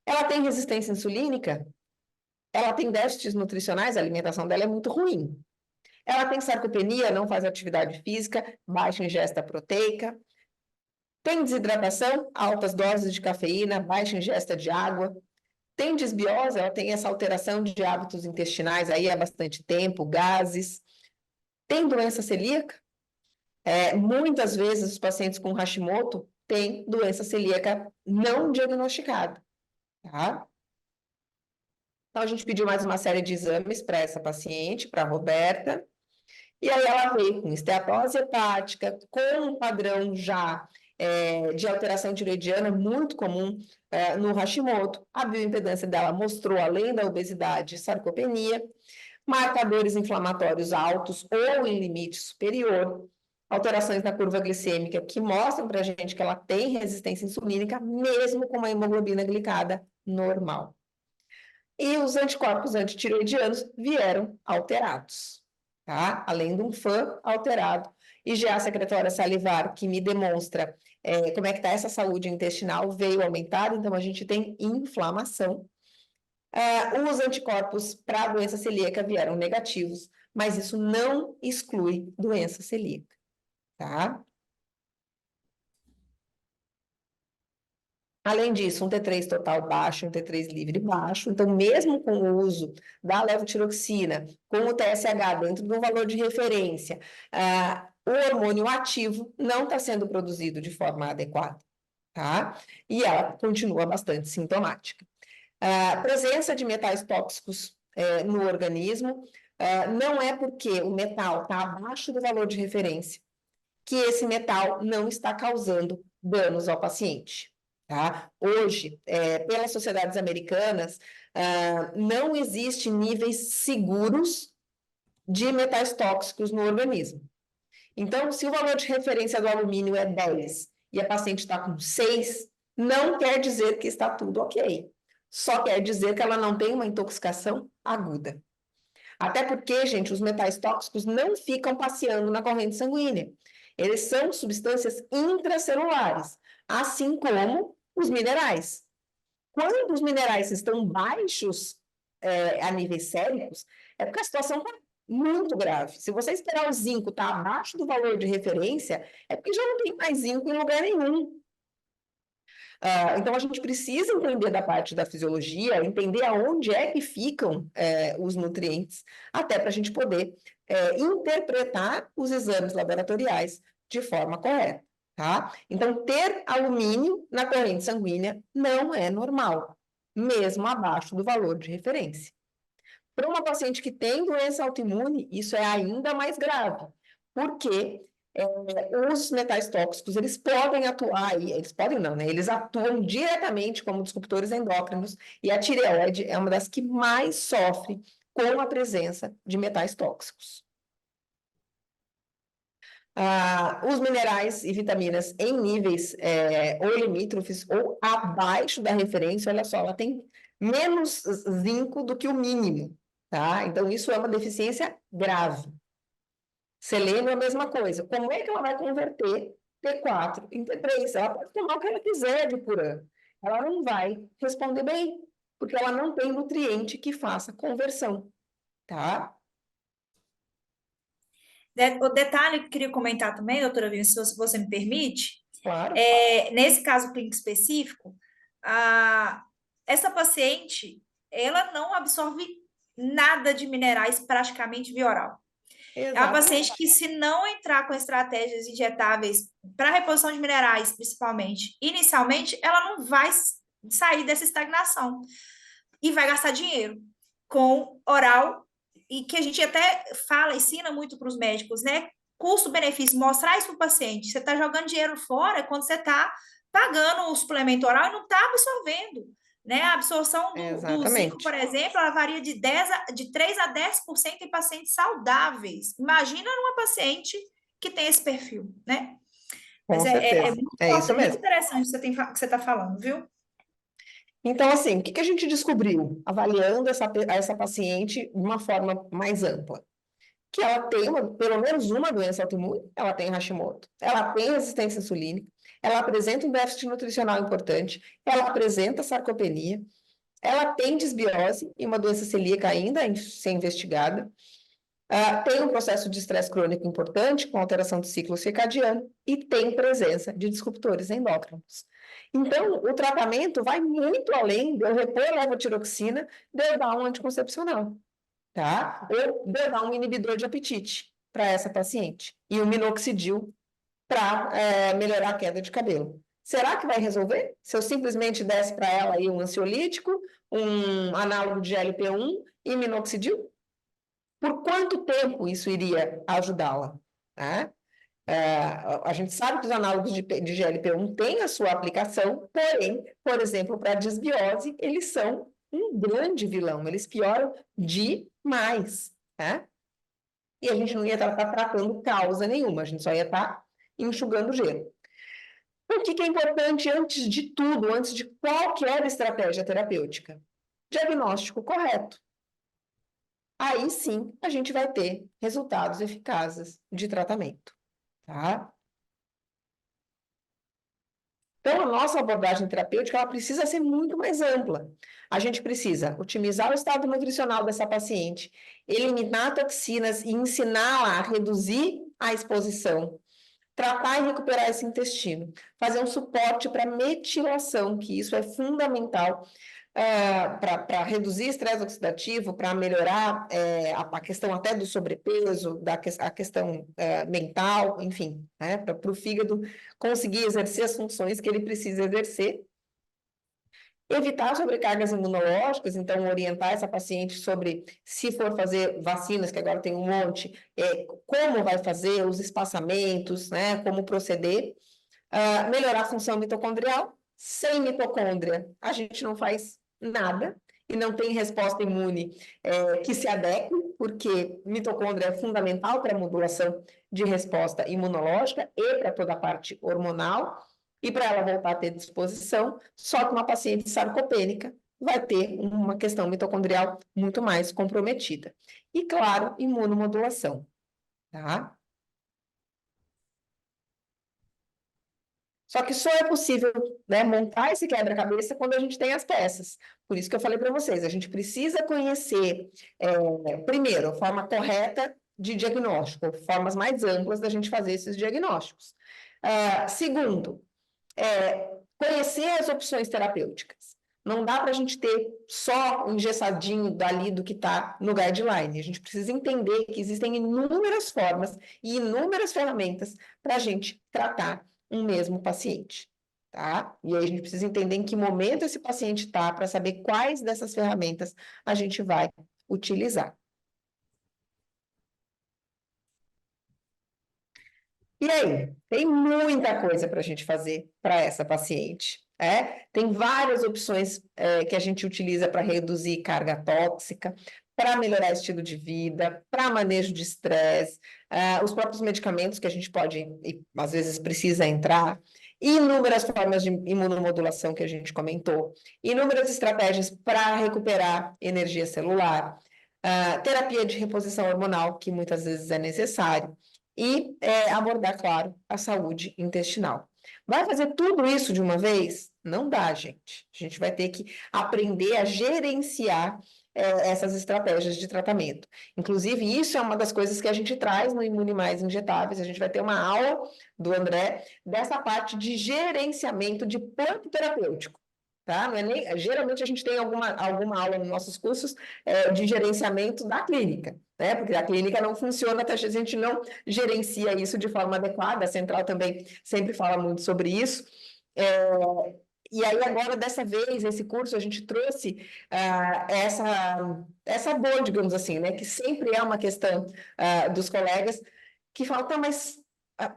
[SPEAKER 2] Ela tem resistência insulínica? Ela tem déficits nutricionais? A alimentação dela é muito ruim. Ela tem sarcopenia, não faz atividade física, baixa ingesta proteica. Tem desidratação, altas doses de cafeína, baixa ingesta de água. Tem disbiose, ela tem essa alteração de hábitos intestinais aí há bastante tempo, gases. Tem doença celíaca? Muitas vezes os pacientes com Hashimoto têm doença celíaca não diagnosticada, tá? Então, a gente pediu mais uma série de exames para essa paciente, para a Roberta, e aí ela veio com esteatose hepática, com um padrão já de alteração tireoidiana muito comum no Hashimoto. A bioimpedância dela mostrou, além da obesidade, sarcopenia, marcadores inflamatórios altos ou em limite superior, alterações na curva glicêmica que mostram para a gente que ela tem resistência insulínica, mesmo com uma hemoglobina glicada normal. E os anticorpos antitireoidianos vieram alterados, tá? Além de um FAN alterado, IgA secretória salivar, que me demonstra como é que está essa saúde intestinal, veio aumentada, então a gente tem inflamação. Os anticorpos para a doença celíaca vieram negativos, mas isso não exclui doença celíaca, tá? Além disso, um T3 total baixo, um T3 livre baixo. Então, mesmo com o uso da levotiroxina, com o TSH dentro de um valor de referência, o hormônio ativo não está sendo produzido de forma adequada, tá? E ela continua bastante sintomática. A presença de metais tóxicos no organismo não é porque o metal está abaixo do valor de referência que esse metal não está causando danos ao paciente. Tá? Hoje, pelas sociedades americanas, não existem níveis seguros de metais tóxicos no organismo. Então, se o valor de referência do alumínio é 10 e a paciente está com 6, não quer dizer que está tudo ok. Só quer dizer que ela não tem uma intoxicação aguda. Até porque, gente, os metais tóxicos não ficam passeando na corrente sanguínea. Eles são substâncias intracelulares, assim como os minerais. Quando os minerais estão baixos a níveis séricos, é porque a situação está muito grave. Se você esperar o zinco estar abaixo do valor de referência, é porque já não tem mais zinco em lugar nenhum. Então, a gente precisa entender da parte da fisiologia, entender aonde é que ficam os nutrientes, até para a gente poder interpretar os exames laboratoriais de forma correta, tá? Então, ter alumínio na corrente sanguínea não é normal, mesmo abaixo do valor de referência. Para uma paciente que tem doença autoimune, isso é ainda mais grave, porque os metais tóxicos, eles podem atuar, eles podem não, né? Eles atuam diretamente como disruptores endócrinos, e a tireoide é uma das que mais sofre com a presença de metais tóxicos. Os minerais e vitaminas em níveis ou limítrofes ou abaixo da referência, olha só, ela tem menos zinco do que o mínimo, tá? Então, isso é uma deficiência grave. Selênio é a mesma coisa. Como é que ela vai converter T4 em T3? Ela pode tomar o que ela quiser de purã. Ela não vai responder bem, porque ela não tem nutriente que faça conversão, tá?
[SPEAKER 1] O detalhe que eu queria comentar também, doutora Vivian, se você me permite,
[SPEAKER 2] Claro.
[SPEAKER 1] nesse caso clínico específico, essa paciente, ela não absorve nada de minerais praticamente via oral. É uma
[SPEAKER 2] Exatamente.
[SPEAKER 1] paciente que, se não entrar com estratégias injetáveis para reposição de minerais, principalmente, inicialmente, ela não vai sair dessa estagnação e vai gastar dinheiro com oral, e que a gente até fala, ensina muito para os médicos, né? Custo-benefício, mostrar isso para o paciente. Você está jogando dinheiro fora quando você está pagando o suplemento oral e não está absorvendo. Né? A absorção do zinco, por exemplo, ela varia de 3 a 10% em pacientes saudáveis. Imagina numa paciente que tem esse perfil, né? Mas
[SPEAKER 2] Com certeza.
[SPEAKER 1] muito
[SPEAKER 2] É isso
[SPEAKER 1] importante, muito
[SPEAKER 2] mesmo.
[SPEAKER 1] interessante o que você está falando, viu?
[SPEAKER 2] Então, assim, o que a gente descobriu avaliando essa paciente de uma forma mais ampla? Que ela tem pelo menos uma doença autoimune, ela tem Hashimoto, ela tem resistência insulínica, ela apresenta um déficit nutricional importante, ela apresenta sarcopenia, ela tem desbiose e uma doença celíaca ainda a ser investigada, tem um processo de estresse crônico importante, com alteração do ciclo circadiano, e tem presença de disruptores endócrinos. Então, o tratamento vai muito além de eu repor a levotiroxina, de eu dar um anticoncepcional, tá? Ou de eu dar um inibidor de apetite para essa paciente, e o minoxidil para melhorar a queda de cabelo. Será que vai resolver? Se eu simplesmente desse para ela aí um ansiolítico, um análogo de GLP-1 e minoxidil? Por quanto tempo isso iria ajudá-la? Né? A gente sabe que os análogos de GLP-1 têm a sua aplicação, porém, por exemplo, para a desbiose, eles são um grande vilão, eles pioram demais, né? E a gente não ia estar tratando causa nenhuma, a gente só ia estar enxugando gelo. O que é importante antes de tudo, antes de qualquer estratégia terapêutica? Diagnóstico correto. Aí sim a gente vai ter resultados eficazes de tratamento, tá? Então, a nossa abordagem terapêutica, ela precisa ser muito mais ampla. A gente precisa otimizar o estado nutricional dessa paciente, eliminar toxinas e ensiná-la a reduzir a exposição, tratar e recuperar esse intestino, fazer um suporte para metilação, que isso é fundamental para reduzir estresse oxidativo, para melhorar a questão até do sobrepeso, a questão mental, enfim, né, para o fígado conseguir exercer as funções que ele precisa exercer. Evitar sobrecargas imunológicas, então orientar essa paciente sobre, se for fazer vacinas, que agora tem um monte, como vai fazer, os espaçamentos, né, como proceder. Melhorar a função mitocondrial. Sem mitocôndria, a gente não faz nada e não tem resposta imune que se adeque, porque mitocôndria é fundamental para a modulação de resposta imunológica e para toda a parte hormonal, e para ela voltar a ter disposição, só que uma paciente sarcopênica vai ter uma questão mitocondrial muito mais comprometida. E, claro, imunomodulação, tá? Só que só é possível, né, montar esse quebra-cabeça quando a gente tem as peças. Por isso que eu falei para vocês, a gente precisa conhecer, primeiro, a forma correta de diagnóstico, formas mais amplas da gente fazer esses diagnósticos. Segundo, conhecer as opções terapêuticas. Não dá para a gente ter só um engessadinho dali do que está no guideline. A gente precisa entender que existem inúmeras formas e inúmeras ferramentas para a gente tratar um mesmo paciente, tá? E aí a gente precisa entender em que momento esse paciente está para saber quais dessas ferramentas a gente vai utilizar. E aí, tem muita coisa para a gente fazer para essa paciente. Tem várias opções que a gente utiliza para reduzir carga tóxica, para melhorar estilo de vida, para manejo de estresse, os próprios medicamentos que a gente pode, e às vezes precisa entrar, inúmeras formas de imunomodulação que a gente comentou, inúmeras estratégias para recuperar energia celular, terapia de reposição hormonal, que muitas vezes é necessário, e abordar, claro, a saúde intestinal. Vai fazer tudo isso de uma vez? Não dá, gente. A gente vai ter que aprender a gerenciar essas estratégias de tratamento. Inclusive, isso é uma das coisas que a gente traz no Imune Mais Injetáveis. A gente vai ter uma aula do André dessa parte de gerenciamento de plano terapêutico. Tá? Não é nem, geralmente a gente tem alguma aula nos nossos cursos de gerenciamento da clínica, né? Porque a clínica não funciona, a gente não gerencia isso de forma adequada, a Central também sempre fala muito sobre isso. E aí agora, dessa vez, esse curso, a gente trouxe essa dor, digamos assim, né? Que sempre é uma questão dos colegas que falam, tá, mas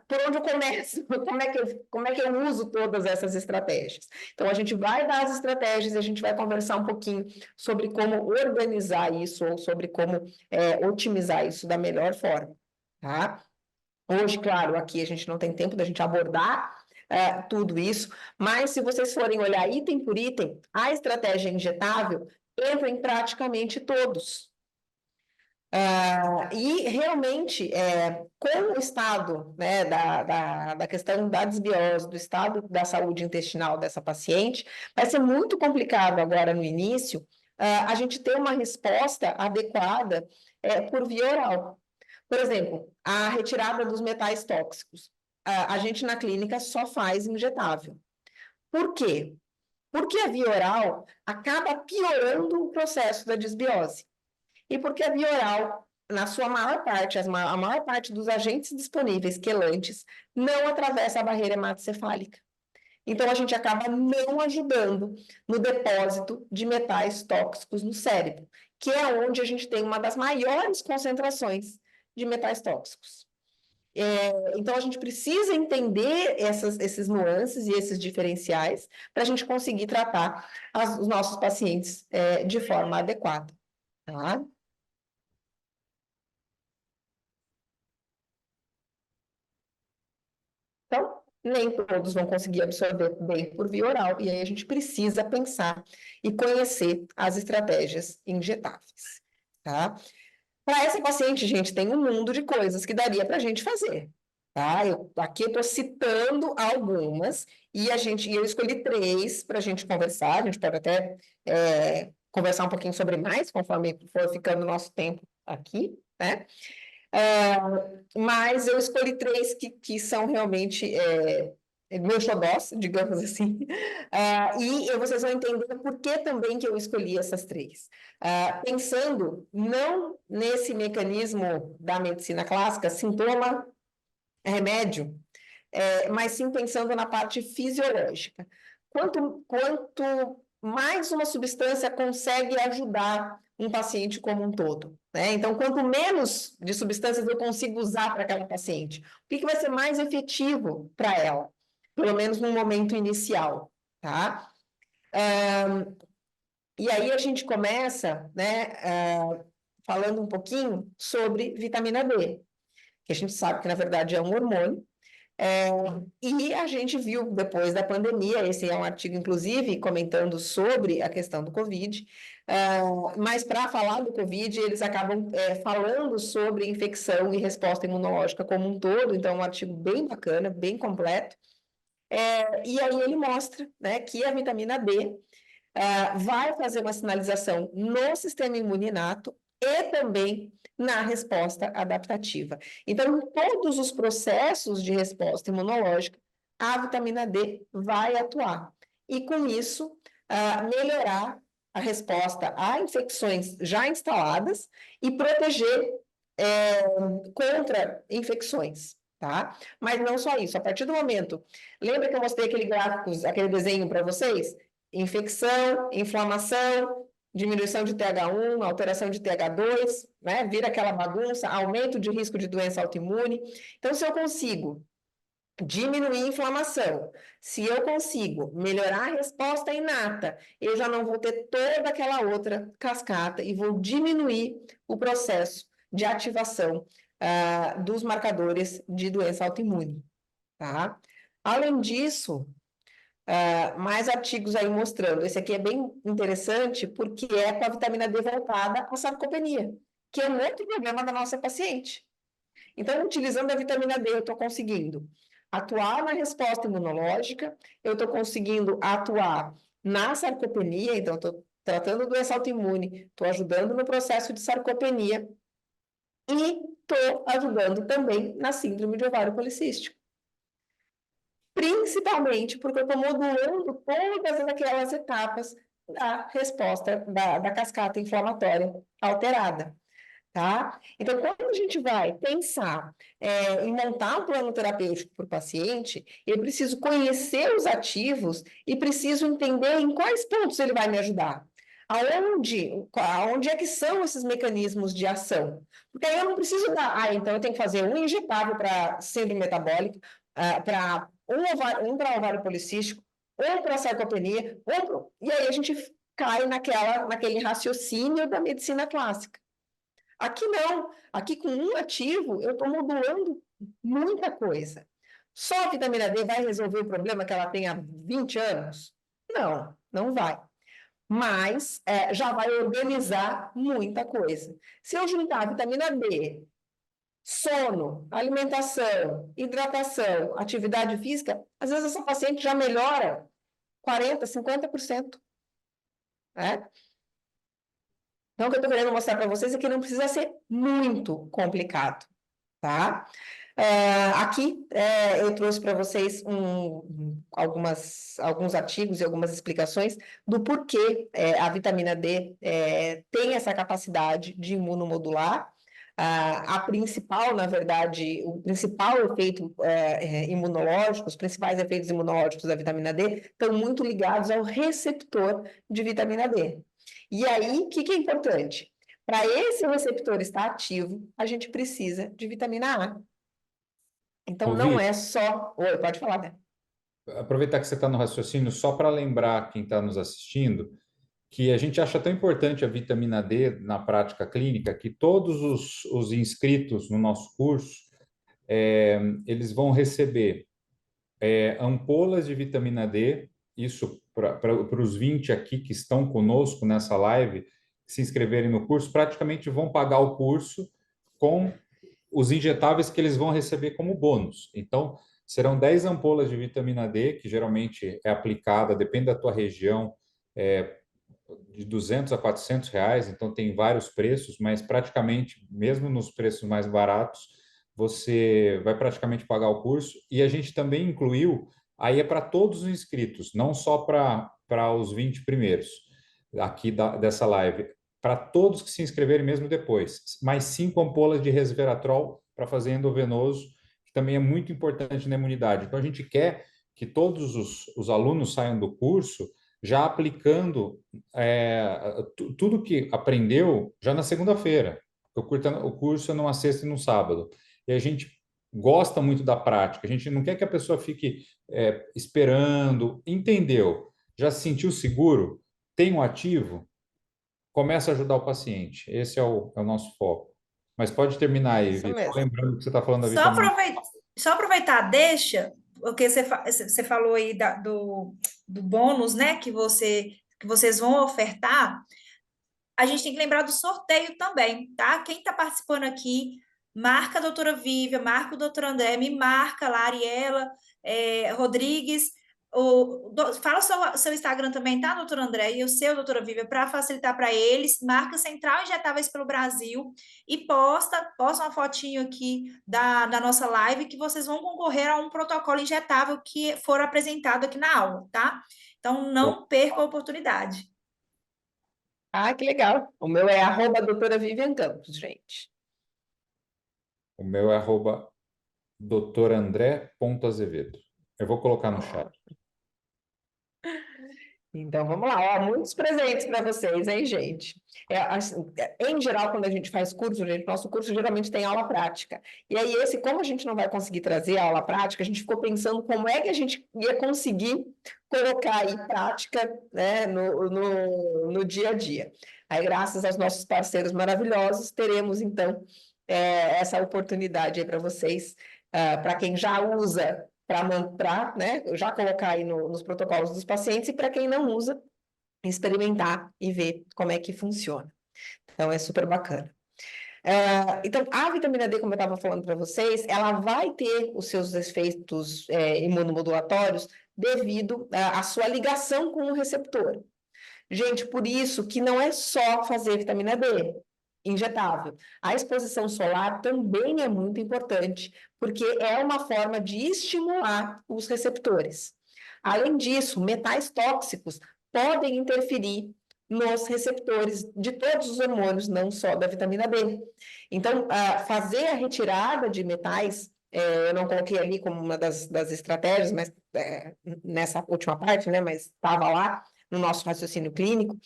[SPEAKER 2] por onde eu começo? Como é que eu uso todas essas estratégias? Então, a gente vai dar as estratégias e a gente vai conversar um pouquinho sobre como organizar isso ou sobre como otimizar isso da melhor forma, tá? Hoje, claro, aqui a gente não tem tempo da gente abordar tudo isso, mas se vocês forem olhar item por item, a estratégia injetável entra em praticamente todos. E realmente, com o estado, né, da questão da desbiose, do estado da saúde intestinal dessa paciente, vai ser muito complicado agora no início a gente ter uma resposta adequada por via oral. Por exemplo, a retirada dos metais tóxicos. A gente na clínica só faz injetável. Por quê? Porque a via oral acaba piorando o processo da desbiose. E porque a via oral, na sua maior parte, a maior parte dos agentes disponíveis quelantes não atravessa a barreira hematocefálica. Então, a gente acaba não ajudando no depósito de metais tóxicos no cérebro, que é onde a gente tem uma das maiores concentrações de metais tóxicos. Então, a gente precisa entender esses nuances e esses diferenciais para a gente conseguir tratar os nossos pacientes de forma adequada, tá? Então, nem todos vão conseguir absorver bem por via oral, e aí a gente precisa pensar e conhecer as estratégias injetáveis, tá? Para essa paciente, gente, tem um mundo de coisas que daria para a gente fazer, tá? Aqui eu estou citando algumas, e eu escolhi 3 para a gente conversar, a gente pode até conversar um pouquinho sobre mais, conforme for ficando o nosso tempo aqui, né? Mas eu escolhi 3 que são realmente meus xodós, digamos assim, e vocês vão entender por que também que eu escolhi essas 3. Pensando não nesse mecanismo da medicina clássica, sintoma, remédio, mas sim pensando na parte fisiológica. Quanto mais uma substância consegue ajudar um paciente como um todo, né? Então, quanto menos de substâncias eu consigo usar para aquela paciente, o que vai ser mais efetivo para ela, pelo menos no momento inicial, tá? E aí a gente começa, né, falando um pouquinho sobre vitamina D, que a gente sabe que, na verdade, é um hormônio, e a gente viu depois da pandemia, esse é um artigo, inclusive, comentando sobre a questão do Covid, mas para falar do Covid, eles acabam falando sobre infecção e resposta imunológica como um todo, então é um artigo bem bacana, bem completo, e aí ele mostra, né, que a vitamina D vai fazer uma sinalização no sistema imune inato e também na resposta adaptativa. Então, em todos os processos de resposta imunológica, a vitamina D vai atuar. E, com isso, melhorar a resposta a infecções já instaladas e proteger contra infecções, tá? Mas não só isso, a partir do momento... Lembra que eu mostrei aquele gráfico, aquele desenho para vocês? Infecção, inflamação, diminuição de TH1, alteração de TH2, né? Vira aquela bagunça, aumento de risco de doença autoimune. Então, se eu consigo diminuir a inflamação. Se eu consigo melhorar a resposta inata, eu já não vou ter toda aquela outra cascata e vou diminuir o processo de ativação dos marcadores de doença autoimune, tá? Além disso, mais artigos aí mostrando. Esse aqui é bem interessante porque é com a vitamina D voltada à sarcopenia, que é um outro problema da nossa paciente. Então, utilizando a vitamina D, eu estou conseguindo atuar na resposta imunológica, eu estou conseguindo atuar na sarcopenia, então estou tratando doença autoimune, estou ajudando no processo de sarcopenia e estou ajudando também na síndrome de ovário policístico. Principalmente porque eu estou modulando todas aquelas etapas da resposta da cascata inflamatória alterada. Tá? Então, quando a gente vai pensar em montar um plano terapêutico para o paciente, eu preciso conhecer os ativos e preciso entender em quais pontos ele vai me ajudar. Aonde é que são esses mecanismos de ação? Porque aí eu não preciso dar, então eu tenho que fazer um injetável para síndrome metabólica, para um para ovário policístico, ou para sarcopenia, e aí a gente cai naquele raciocínio da medicina clássica. Aqui não, aqui com um ativo eu estou modulando muita coisa. Só a vitamina D vai resolver o problema que ela tem há 20 anos? Não, não vai. Mas já vai organizar muita coisa. Se eu juntar a vitamina D, sono, alimentação, hidratação, atividade física, às vezes essa paciente já melhora 40%, 50%. Né? Então, o que eu estou querendo mostrar para vocês é que não precisa ser muito complicado, tá? Aqui eu trouxe para vocês alguns artigos e algumas explicações do porquê a vitamina D tem essa capacidade de imunomodular. A principal, na verdade, o principal efeito imunológico, os principais efeitos imunológicos da vitamina D estão muito ligados ao receptor de vitamina D. E aí, o que é importante? Para esse receptor estar ativo, a gente precisa de vitamina A. Então, não
[SPEAKER 3] Ouvi,
[SPEAKER 2] é só. Oi, pode falar, né?
[SPEAKER 3] aproveitar que você está no raciocínio, só para lembrar quem está nos assistindo, que a gente acha tão importante a vitamina D na prática clínica, que todos os inscritos no nosso curso, eles vão receber ampolas de vitamina D, isso para os 20 aqui que estão conosco nessa live, se inscreverem no curso, praticamente vão pagar o curso com os injetáveis que eles vão receber como bônus. Então, serão 10 ampolas de vitamina D, que geralmente é aplicada, depende da tua região, de 200 a 400 reais, então tem vários preços, mas praticamente, mesmo nos preços mais baratos, você vai praticamente pagar o curso. E a gente também incluiu, aí é para todos os inscritos, não só para os 20 primeiros aqui dessa live, para todos que se inscreverem mesmo depois, mais 5 ampolas de resveratrol para fazer endovenoso, que também é muito importante na imunidade. Então a gente quer que todos os alunos saiam do curso já aplicando tudo que aprendeu já na segunda-feira. O curso é numa sexta e num sábado. E a gente gosta muito da prática. A gente não quer que a pessoa fique esperando. Entendeu? Já se sentiu seguro? Tem um ativo? Começa a ajudar o paciente. Esse é o nosso foco. Mas pode terminar aí,
[SPEAKER 2] Isso
[SPEAKER 3] Vitor. Só
[SPEAKER 2] mesmo.
[SPEAKER 3] lembrando que você está falando da
[SPEAKER 1] Só
[SPEAKER 3] vitamina.
[SPEAKER 1] aproveitar, só aproveitar, deixa, porque você falou aí do bônus, né, que vocês vão ofertar. A gente tem que lembrar do sorteio também, tá? Quem está participando aqui, marca a doutora Vívia, marca o doutor André, me marca lá, Ariela, Rodrigues. Fala o seu Instagram também, tá, doutor André? E o seu, doutora Vívia, para facilitar para eles. Marca Central Injetáveis pelo Brasil e posta uma fotinho aqui da nossa live que vocês vão concorrer a um protocolo injetável que for apresentado aqui na aula, tá? Então, não perca a oportunidade.
[SPEAKER 2] Ah, que legal. O meu é @doutora Vivian Campos, gente.
[SPEAKER 3] O meu é @doutorandré.azevedo. Eu vou colocar no chat.
[SPEAKER 2] Então, vamos lá, ó, muitos presentes para vocês, hein, gente? Em geral, quando a gente faz curso, gente, nosso curso geralmente tem aula prática. E aí, como a gente não vai conseguir trazer a aula prática, a gente ficou pensando como é que a gente ia conseguir colocar em prática, né, no dia a dia. Aí, graças aos nossos parceiros maravilhosos, teremos, então, essa oportunidade aí para vocês, para quem já usa para, né, já colocar aí nos protocolos dos pacientes e para quem não usa, experimentar e ver como é que funciona. Então, é super bacana. Então, a vitamina D, como eu estava falando para vocês, ela vai ter os seus efeitos imunomodulatórios devido à sua ligação com o receptor. Gente, por isso que não é só fazer vitamina D injetável. A exposição solar também é muito importante, porque é uma forma de estimular os receptores. Além disso, metais tóxicos podem interferir nos receptores de todos os hormônios, não só da vitamina D. Então, fazer a retirada de metais, eu não coloquei ali como uma das estratégias, mas nessa última parte, né, mas estava lá no nosso raciocínio clínico,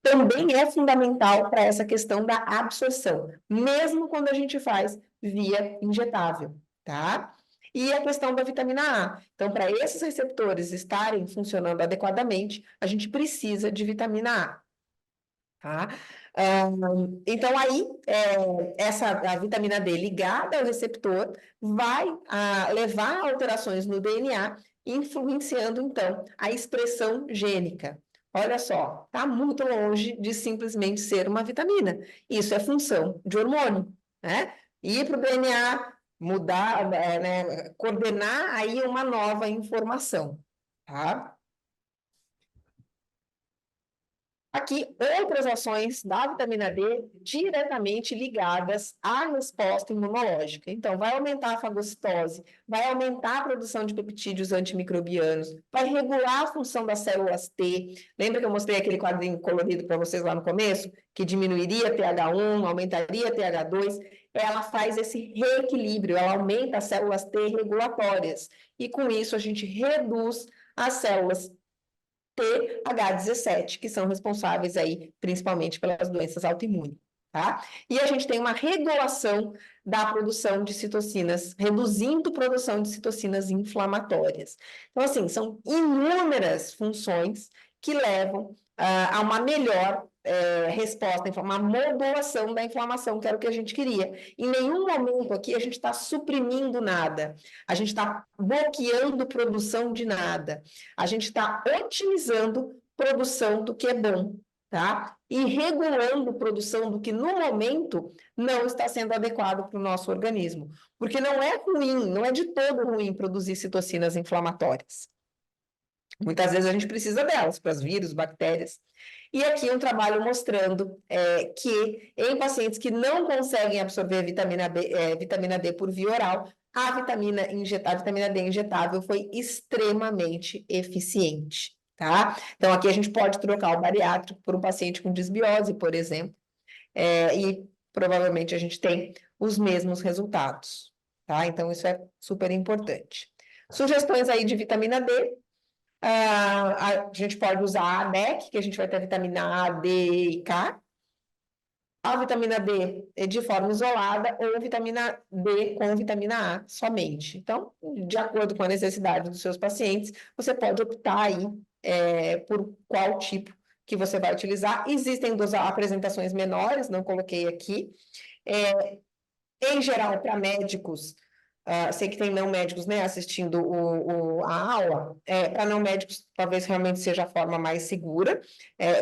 [SPEAKER 2] também é fundamental para essa questão da absorção, mesmo quando a gente faz via injetável, tá? E a questão da vitamina A. Então, para esses receptores estarem funcionando adequadamente, a gente precisa de vitamina A, tá? Então, aí, a vitamina D ligada ao receptor vai levar a alterações no DNA, influenciando, então, a expressão gênica. Olha só, está muito longe de simplesmente ser uma vitamina. Isso é função de hormônio, né? Ir para o DNA, mudar, né, coordenar aí uma nova informação, tá? Aqui, outras ações da vitamina D diretamente ligadas à resposta imunológica. Então, vai aumentar a fagocitose, vai aumentar a produção de peptídeos antimicrobianos, vai regular a função das células T. Lembra que eu mostrei aquele quadrinho colorido para vocês lá no começo? Que diminuiria TH1, aumentaria TH2. Ela faz esse reequilíbrio, ela aumenta as células T regulatórias. E com isso, a gente reduz as células TH17, que são responsáveis aí principalmente pelas doenças autoimunes, tá? E a gente tem uma regulação da produção de citocinas, reduzindo a produção de citocinas inflamatórias. Então, assim, são inúmeras funções que levam a uma melhor resposta, uma modulação da inflamação, que era o que a gente queria. Em nenhum momento aqui a gente está suprimindo nada, a gente está bloqueando produção de nada, a gente está otimizando produção do que é bom, tá? E regulando produção do que no momento não está sendo adequado para o nosso organismo. Porque não é ruim, não é de todo ruim produzir citocinas inflamatórias. Muitas vezes a gente precisa delas para os vírus, bactérias. E aqui um trabalho mostrando que em pacientes que não conseguem absorver vitamina D por via oral, a vitamina D injetável foi extremamente eficiente, tá? Então, aqui a gente pode trocar o bariátrico por um paciente com disbiose, por exemplo, e provavelmente a gente tem os mesmos resultados, tá? Então, isso é super importante. Sugestões aí de vitamina D. A gente pode usar a NEC, que a gente vai ter a vitamina A, D e K. A vitamina D de forma isolada ou vitamina D com vitamina A somente. Então, de acordo com a necessidade dos seus pacientes, você pode optar aí por qual tipo que você vai utilizar. Existem duas apresentações menores, não coloquei aqui. Em geral, para médicos, sei que tem não médicos, né, assistindo a aula, para não médicos talvez realmente seja a forma mais segura.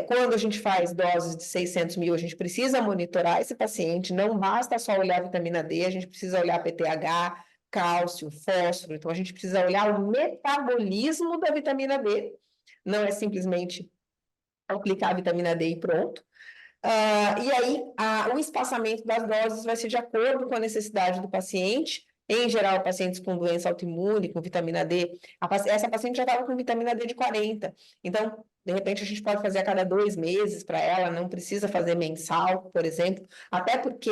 [SPEAKER 2] Quando a gente faz doses de 600 mil, a gente precisa monitorar esse paciente, não basta só olhar a vitamina D, a gente precisa olhar PTH, cálcio, fósforo, então a gente precisa olhar o metabolismo da vitamina D, não é simplesmente aplicar a vitamina D e pronto. E aí, o espaçamento das doses vai ser de acordo com a necessidade do paciente. Em geral, pacientes com doença autoimune, com vitamina D, essa paciente já estava com vitamina D de 40. Então, de repente, a gente pode fazer a cada 2 meses para ela, não precisa fazer mensal, por exemplo, até porque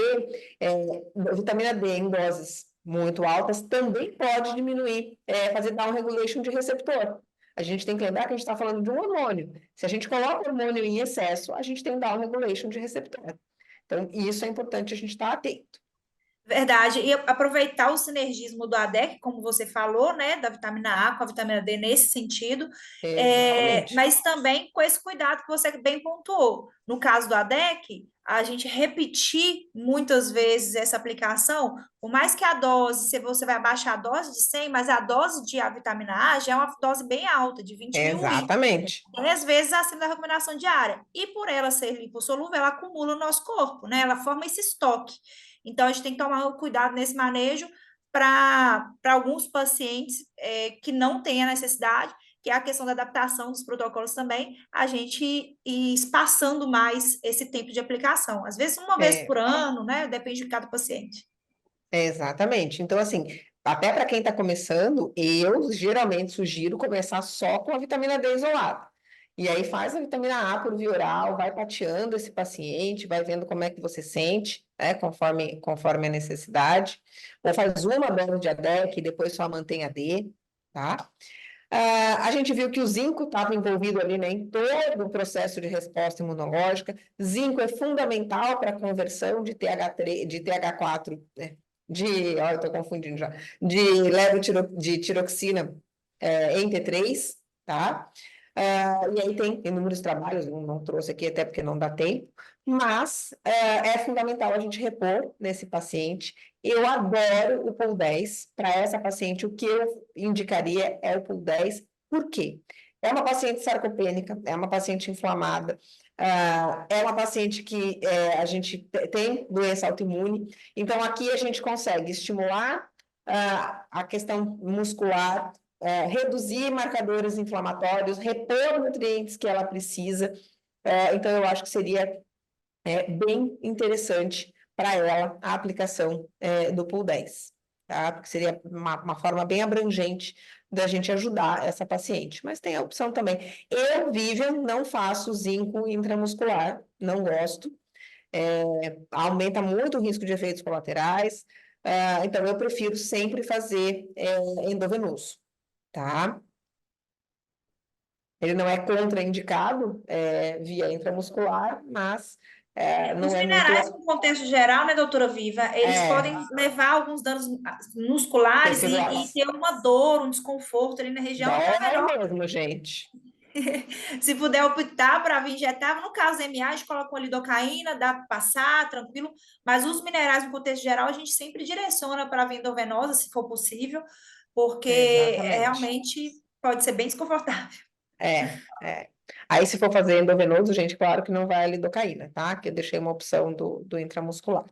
[SPEAKER 2] vitamina D em doses muito altas também pode diminuir, fazer down regulation de receptor. A gente tem que lembrar que a gente está falando de um hormônio. Se a gente coloca hormônio em excesso, a gente tem down regulation de receptor. Então, isso é importante a gente estar atento.
[SPEAKER 1] Verdade, e aproveitar o sinergismo do ADEC, como você falou, né, da vitamina A com a vitamina D nesse sentido,
[SPEAKER 2] Exatamente.
[SPEAKER 1] mas também com esse cuidado que você bem pontuou. No caso do ADEC, a gente repetir muitas vezes essa aplicação, por mais que a dose, se você vai abaixar a dose de 100, mas a dose de a vitamina A já é uma dose bem alta, de 20 mil I,
[SPEAKER 2] Exatamente.
[SPEAKER 1] 10 vezes acima da recomendação diária. E por ela ser lipossolúvel, ela acumula no nosso corpo, né? Ela forma esse estoque. Então, a gente tem que tomar cuidado nesse manejo para alguns pacientes que não têm a necessidade, que é a questão da adaptação dos protocolos também, a gente ir espaçando mais esse tempo de aplicação. Às vezes, uma vez por ano, né? Depende de cada paciente.
[SPEAKER 2] Exatamente. Então, assim, até para quem está começando, eu geralmente sugiro começar só com a vitamina D isolada. E aí faz a vitamina A por via oral, vai tateando esse paciente, vai vendo como é que você sente, né, conforme a necessidade. Ou faz uma dose de ADEC e depois só mantém a D, tá? A gente viu que o zinco estava envolvido ali, né, em todo o processo de resposta imunológica. Zinco é fundamental para a conversão de TH3, de TH4, né, eu estou confundindo já, de de tiroxina em T3, tá? E aí tem inúmeros trabalhos, não trouxe aqui até porque não dá tempo, mas é fundamental a gente repor nesse paciente. Eu adoro o POL 10 para essa paciente. O que eu indicaria é o POL 10. Por quê? É uma paciente sarcopênica, é uma paciente inflamada, é uma paciente que a gente tem doença autoimune. Então, aqui a gente consegue estimular a questão muscular, reduzir marcadores inflamatórios, repor nutrientes que ela precisa. Então, eu acho que seria bem interessante para ela a aplicação do POL 10, tá? Porque seria uma forma bem abrangente da gente ajudar essa paciente. Mas tem a opção também. Eu, Vivian, não faço zinco intramuscular, não gosto. Aumenta muito o risco de efeitos colaterais. Então, eu prefiro sempre fazer endovenoso, tá? Ele não é contraindicado via intramuscular, mas não
[SPEAKER 1] Os
[SPEAKER 2] é muito.
[SPEAKER 1] minerais, no contexto geral, né, doutora Viva, eles podem levar alguns danos musculares e
[SPEAKER 2] Teciduais.
[SPEAKER 1] ter uma dor, um desconforto ali na região. Então, é melhor,
[SPEAKER 2] Dói mesmo, gente.
[SPEAKER 1] se puder optar para vir injetável, no caso MA, a gente coloca uma lidocaína, dá para passar, tranquilo, mas os minerais, no contexto geral, a gente sempre direciona para a via endovenosa, se for possível, porque
[SPEAKER 2] Exatamente.
[SPEAKER 1] realmente pode ser bem desconfortável.
[SPEAKER 2] É. Aí, se for fazer endovenoso, gente, claro que não vai a lidocaína, tá? Que eu deixei uma opção do intramuscular.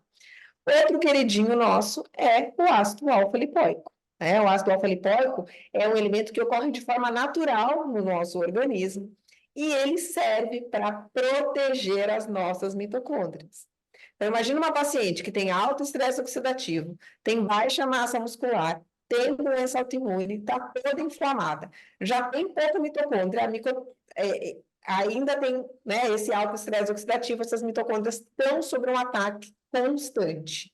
[SPEAKER 2] Outro queridinho nosso é o ácido alfa-lipoico. O ácido alfa-lipoico é um elemento que ocorre de forma natural no nosso organismo e ele serve para proteger as nossas mitocôndrias. Então, imagina uma paciente que tem alto estresse oxidativo, tem baixa massa muscular, tem doença autoimune, está toda inflamada, já tem pouca mitocôndria, ainda tem, né, esse alto estresse oxidativo, essas mitocôndrias estão sob um ataque constante.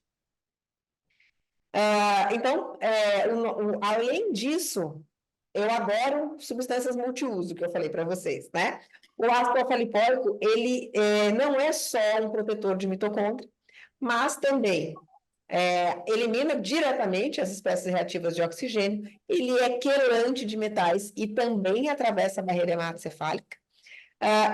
[SPEAKER 2] Então, além disso, eu adoro substâncias multiuso, que eu falei para vocês, né? O ácido alfa-lipoico, ele não é só um protetor de mitocôndria, mas também elimina diretamente as espécies reativas de oxigênio, ele é quelante de metais e também atravessa a barreira hematocefálica,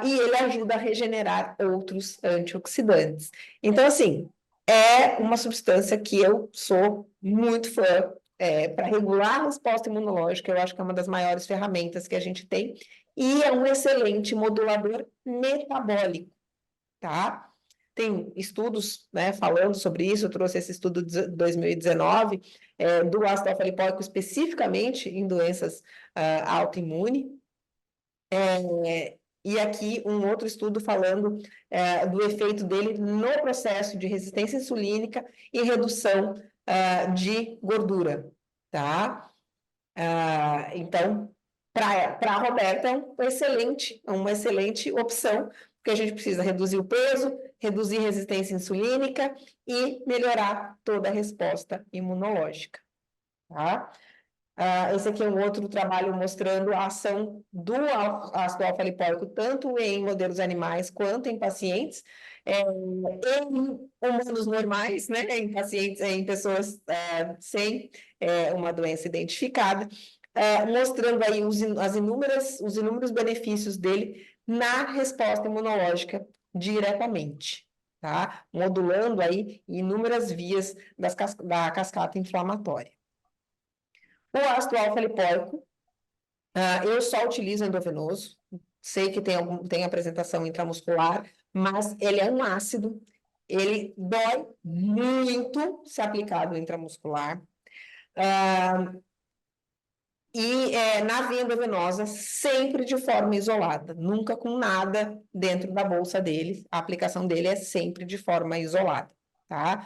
[SPEAKER 2] e ele ajuda a regenerar outros antioxidantes. Então, assim, é uma substância que eu sou muito fã, para regular a resposta imunológica, eu acho que é uma das maiores ferramentas que a gente tem, e é um excelente modulador metabólico, tá? Tem estudos, né, falando sobre isso, eu trouxe esse estudo de 2019, do ácido alfa-lipoico especificamente em doenças autoimunes, e aqui um outro estudo falando do efeito dele no processo de resistência insulínica e redução de gordura, tá? Então, para a Roberta é uma excelente opção, porque a gente precisa reduzir o peso, reduzir resistência insulínica e melhorar toda a resposta imunológica, tá? Esse aqui é um outro trabalho mostrando a ação do ácido alfa-lipoico, tanto em modelos animais quanto em pacientes, em humanos normais, né, em pacientes, em pessoas sem uma doença identificada, mostrando aí os inúmeros benefícios dele na resposta imunológica diretamente, tá? Modulando aí inúmeras vias da cascata inflamatória. O ácido alfa-lipoico, eu só utilizo endovenoso, sei que tem apresentação intramuscular, mas ele é um ácido, ele dói muito se aplicado intramuscular. Na via endovenosa, sempre de forma isolada, nunca com nada dentro da bolsa dele, a aplicação dele é sempre de forma isolada, tá?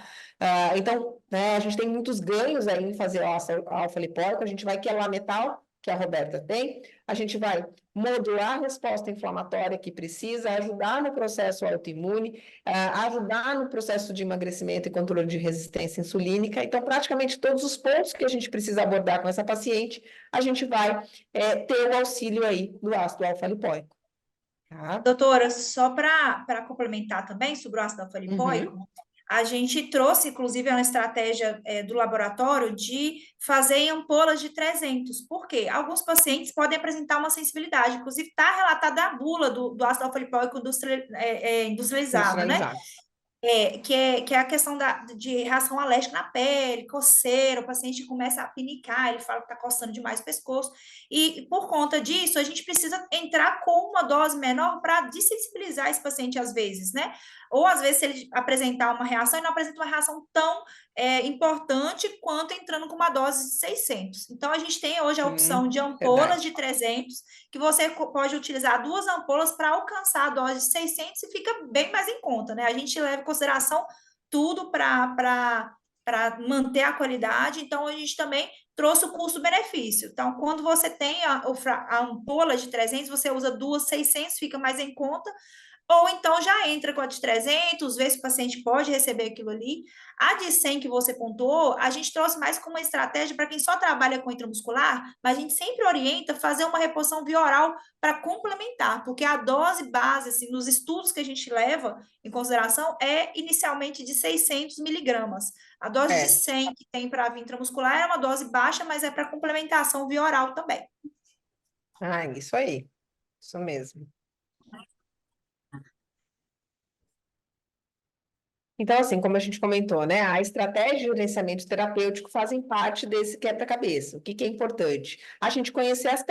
[SPEAKER 2] Então, né, a gente tem muitos ganhos aí em fazer alfa-lipoico, a gente vai quelar metal, que a Roberta tem, a gente vai modular a resposta inflamatória que precisa, ajudar no processo autoimune, ajudar no processo de emagrecimento e controle de resistência insulínica. Então, praticamente todos os pontos que a gente precisa abordar com essa paciente, a gente vai ter o auxílio aí do ácido alfa-lipoico. Tá?
[SPEAKER 1] Doutora, só para complementar também sobre o ácido alfa-lipoico, a gente trouxe, inclusive, uma estratégia do laboratório de fazer em ampolas de 300. Por quê? Alguns pacientes podem apresentar uma sensibilidade, inclusive está relatada a bula do ácido alfa-lipoico industrializado, né? Que é a questão de reação alérgica na pele, coceira, o paciente começa a pinicar, ele fala que está coçando demais o pescoço, e por conta disso, a gente precisa entrar com uma dose menor para dessensibilizar esse paciente às vezes, né? Ou às vezes, se ele apresentar uma reação, ele não apresenta uma reação tão importante quanto entrando com uma dose de 600. Então, a gente tem hoje a opção de ampolas de 300, que você pode utilizar 2 ampolas para alcançar a dose de 600 e fica bem mais em conta, né? A gente leva em consideração tudo para manter a qualidade, então a gente também trouxe o custo-benefício. Então, quando você tem a ampola de 300, você usa 2, 600, fica mais em conta, ou então já entra com a de 300, vê se o paciente pode receber aquilo ali. A de 100 que você pontuou, a gente trouxe mais como uma estratégia para quem só trabalha com intramuscular, mas a gente sempre orienta fazer uma reposição via oral para complementar, porque a dose base, assim, nos estudos que a gente leva em consideração, é inicialmente de 600 miligramas. A dose de 100 que tem para a via intramuscular é uma dose baixa, mas é para complementação via oral também.
[SPEAKER 2] Isso aí, isso mesmo. Então, assim, como a gente comentou, né, a estratégia de gerenciamento terapêutico fazem parte desse quebra-cabeça. O que é importante? A gente conhecer as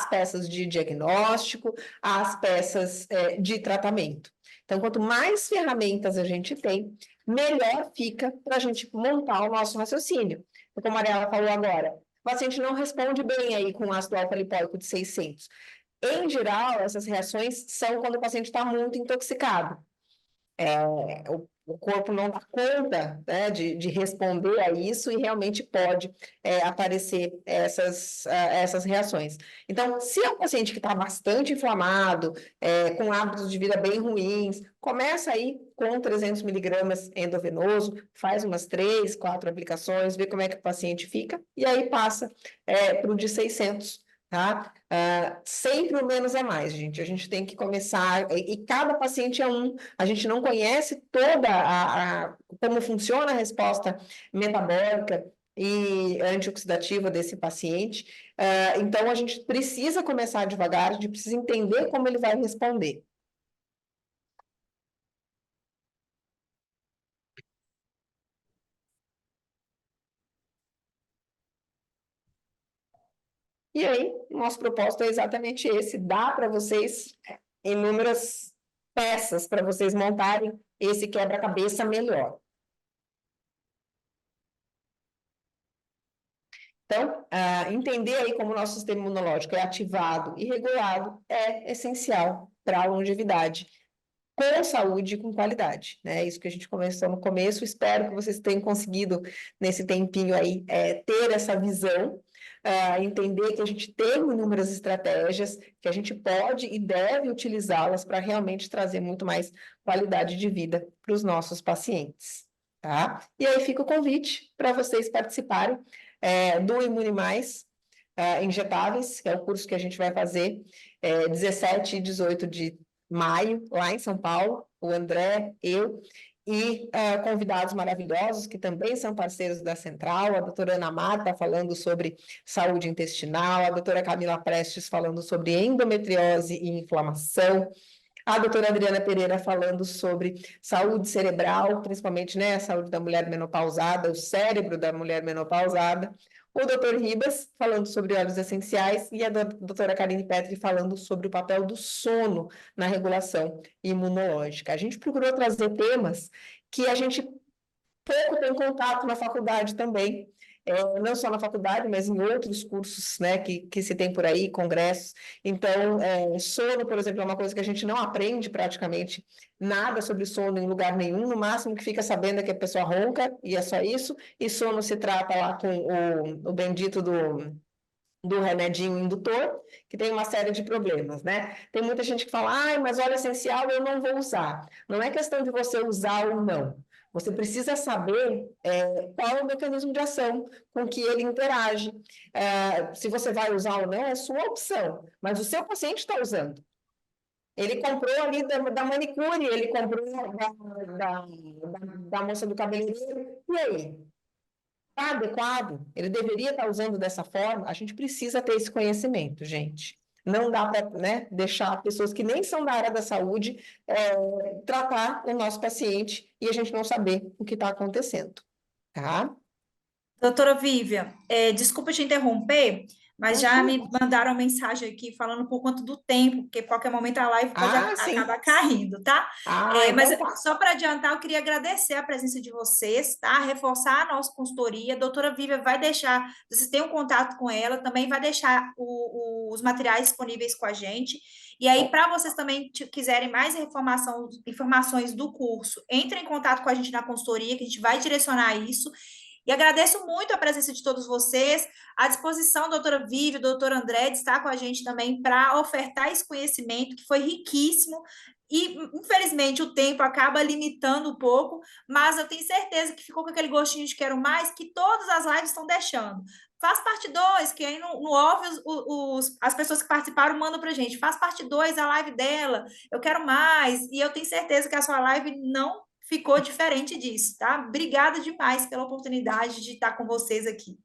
[SPEAKER 2] peças de diagnóstico, as peças de tratamento. Então, quanto mais ferramentas a gente tem, melhor fica para a gente montar o nosso raciocínio. Então, como a Mariela falou agora, o paciente não responde bem aí com ácido alfa-lipoico de 600. Em geral, essas reações são quando o paciente está muito intoxicado. O corpo não dá conta, né, de responder a isso e realmente pode aparecer essas reações. Então, se é um paciente que está bastante inflamado, com hábitos de vida bem ruins, começa aí com 300 miligramas endovenoso, faz umas 3, 4 aplicações, vê como é que o paciente fica, e aí passa para o de 600. Tá? Sempre o menos é mais, gente. A gente tem que começar, e cada paciente é um. A gente não conhece toda como funciona a resposta metabólica e antioxidativa desse paciente. Então, a gente precisa começar devagar, a gente precisa entender como ele vai responder. E aí, nosso propósito é exatamente esse: dar para vocês inúmeras peças para vocês montarem esse quebra-cabeça melhor. Então, entender aí como o nosso sistema imunológico é ativado e regulado é essencial para a longevidade, com saúde e com qualidade, né? Isso que a gente começou no começo, espero que vocês tenham conseguido, nesse tempinho aí, ter essa visão, entender que a gente tem inúmeras estratégias, que a gente pode e deve utilizá-las para realmente trazer muito mais qualidade de vida para os nossos pacientes, tá? E aí fica o convite para vocês participarem do Imune Mais, injetáveis, que é o curso que a gente vai fazer 17 e 18 de maio, lá em São Paulo, o André, eu e convidados maravilhosos que também são parceiros da Central, a doutora Ana Marta falando sobre saúde intestinal, a doutora Camila Prestes falando sobre endometriose e inflamação, a doutora Adriana Pereira falando sobre saúde cerebral, principalmente, né, a saúde da mulher menopausada, o cérebro da mulher menopausada, o doutor Ribas falando sobre óleos essenciais e a doutora Karine Petri falando sobre o papel do sono na regulação imunológica. A gente procurou trazer temas que a gente pouco tem contato na faculdade também, não só na faculdade, mas em outros cursos, né, que se tem por aí, congressos. Então, sono, por exemplo, é uma coisa que a gente não aprende praticamente nada sobre sono em lugar nenhum, no máximo que fica sabendo é que a pessoa ronca, e é só isso, e sono se trata lá com o bendito do remedinho indutor, que tem uma série de problemas, né? Tem muita gente que fala, ai, mas óleo essencial eu não vou usar. Não é questão de você usar ou não. Você precisa saber qual é o mecanismo de ação com que ele interage. Se você vai usar ou não, é sua opção, mas o seu paciente está usando. Ele comprou ali da manicure, ele comprou da moça do cabeleireiro, e aí? Está adequado? Ele deveria estar usando dessa forma? A gente precisa ter esse conhecimento, gente. Não dá para, né, deixar pessoas que nem são da área da saúde tratar o nosso paciente e a gente não saber o que está acontecendo, tá?
[SPEAKER 1] Doutora Vivian, desculpa te interromper, mas já
[SPEAKER 2] Imagina.
[SPEAKER 1] me mandaram mensagem aqui falando por conta do tempo, porque qualquer momento a live pode
[SPEAKER 2] Sim.
[SPEAKER 1] acabar caindo, tá? Mas
[SPEAKER 2] Então tá.
[SPEAKER 1] só para adiantar, eu queria agradecer a presença de vocês, tá? Reforçar a nossa consultoria. A doutora Vivian vai deixar, vocês têm um contato com ela, também vai deixar os materiais disponíveis com a gente. E aí, para vocês também quiserem mais informações do curso, entrem em contato com a gente na consultoria, que a gente vai direcionar isso. E agradeço muito a presença de todos vocês, à disposição, doutora Vivi, doutor André, de estar com a gente também para ofertar esse conhecimento que foi riquíssimo. E, infelizmente, o tempo acaba limitando um pouco, mas eu tenho certeza que ficou com aquele gostinho de quero mais, que todas as lives estão deixando. Faz parte 2, que aí no off as pessoas que participaram mandam para a gente. Faz parte 2 a live dela, eu quero mais. E eu tenho certeza que a sua live não ficou diferente disso, tá? Obrigada demais pela oportunidade de estar com vocês aqui.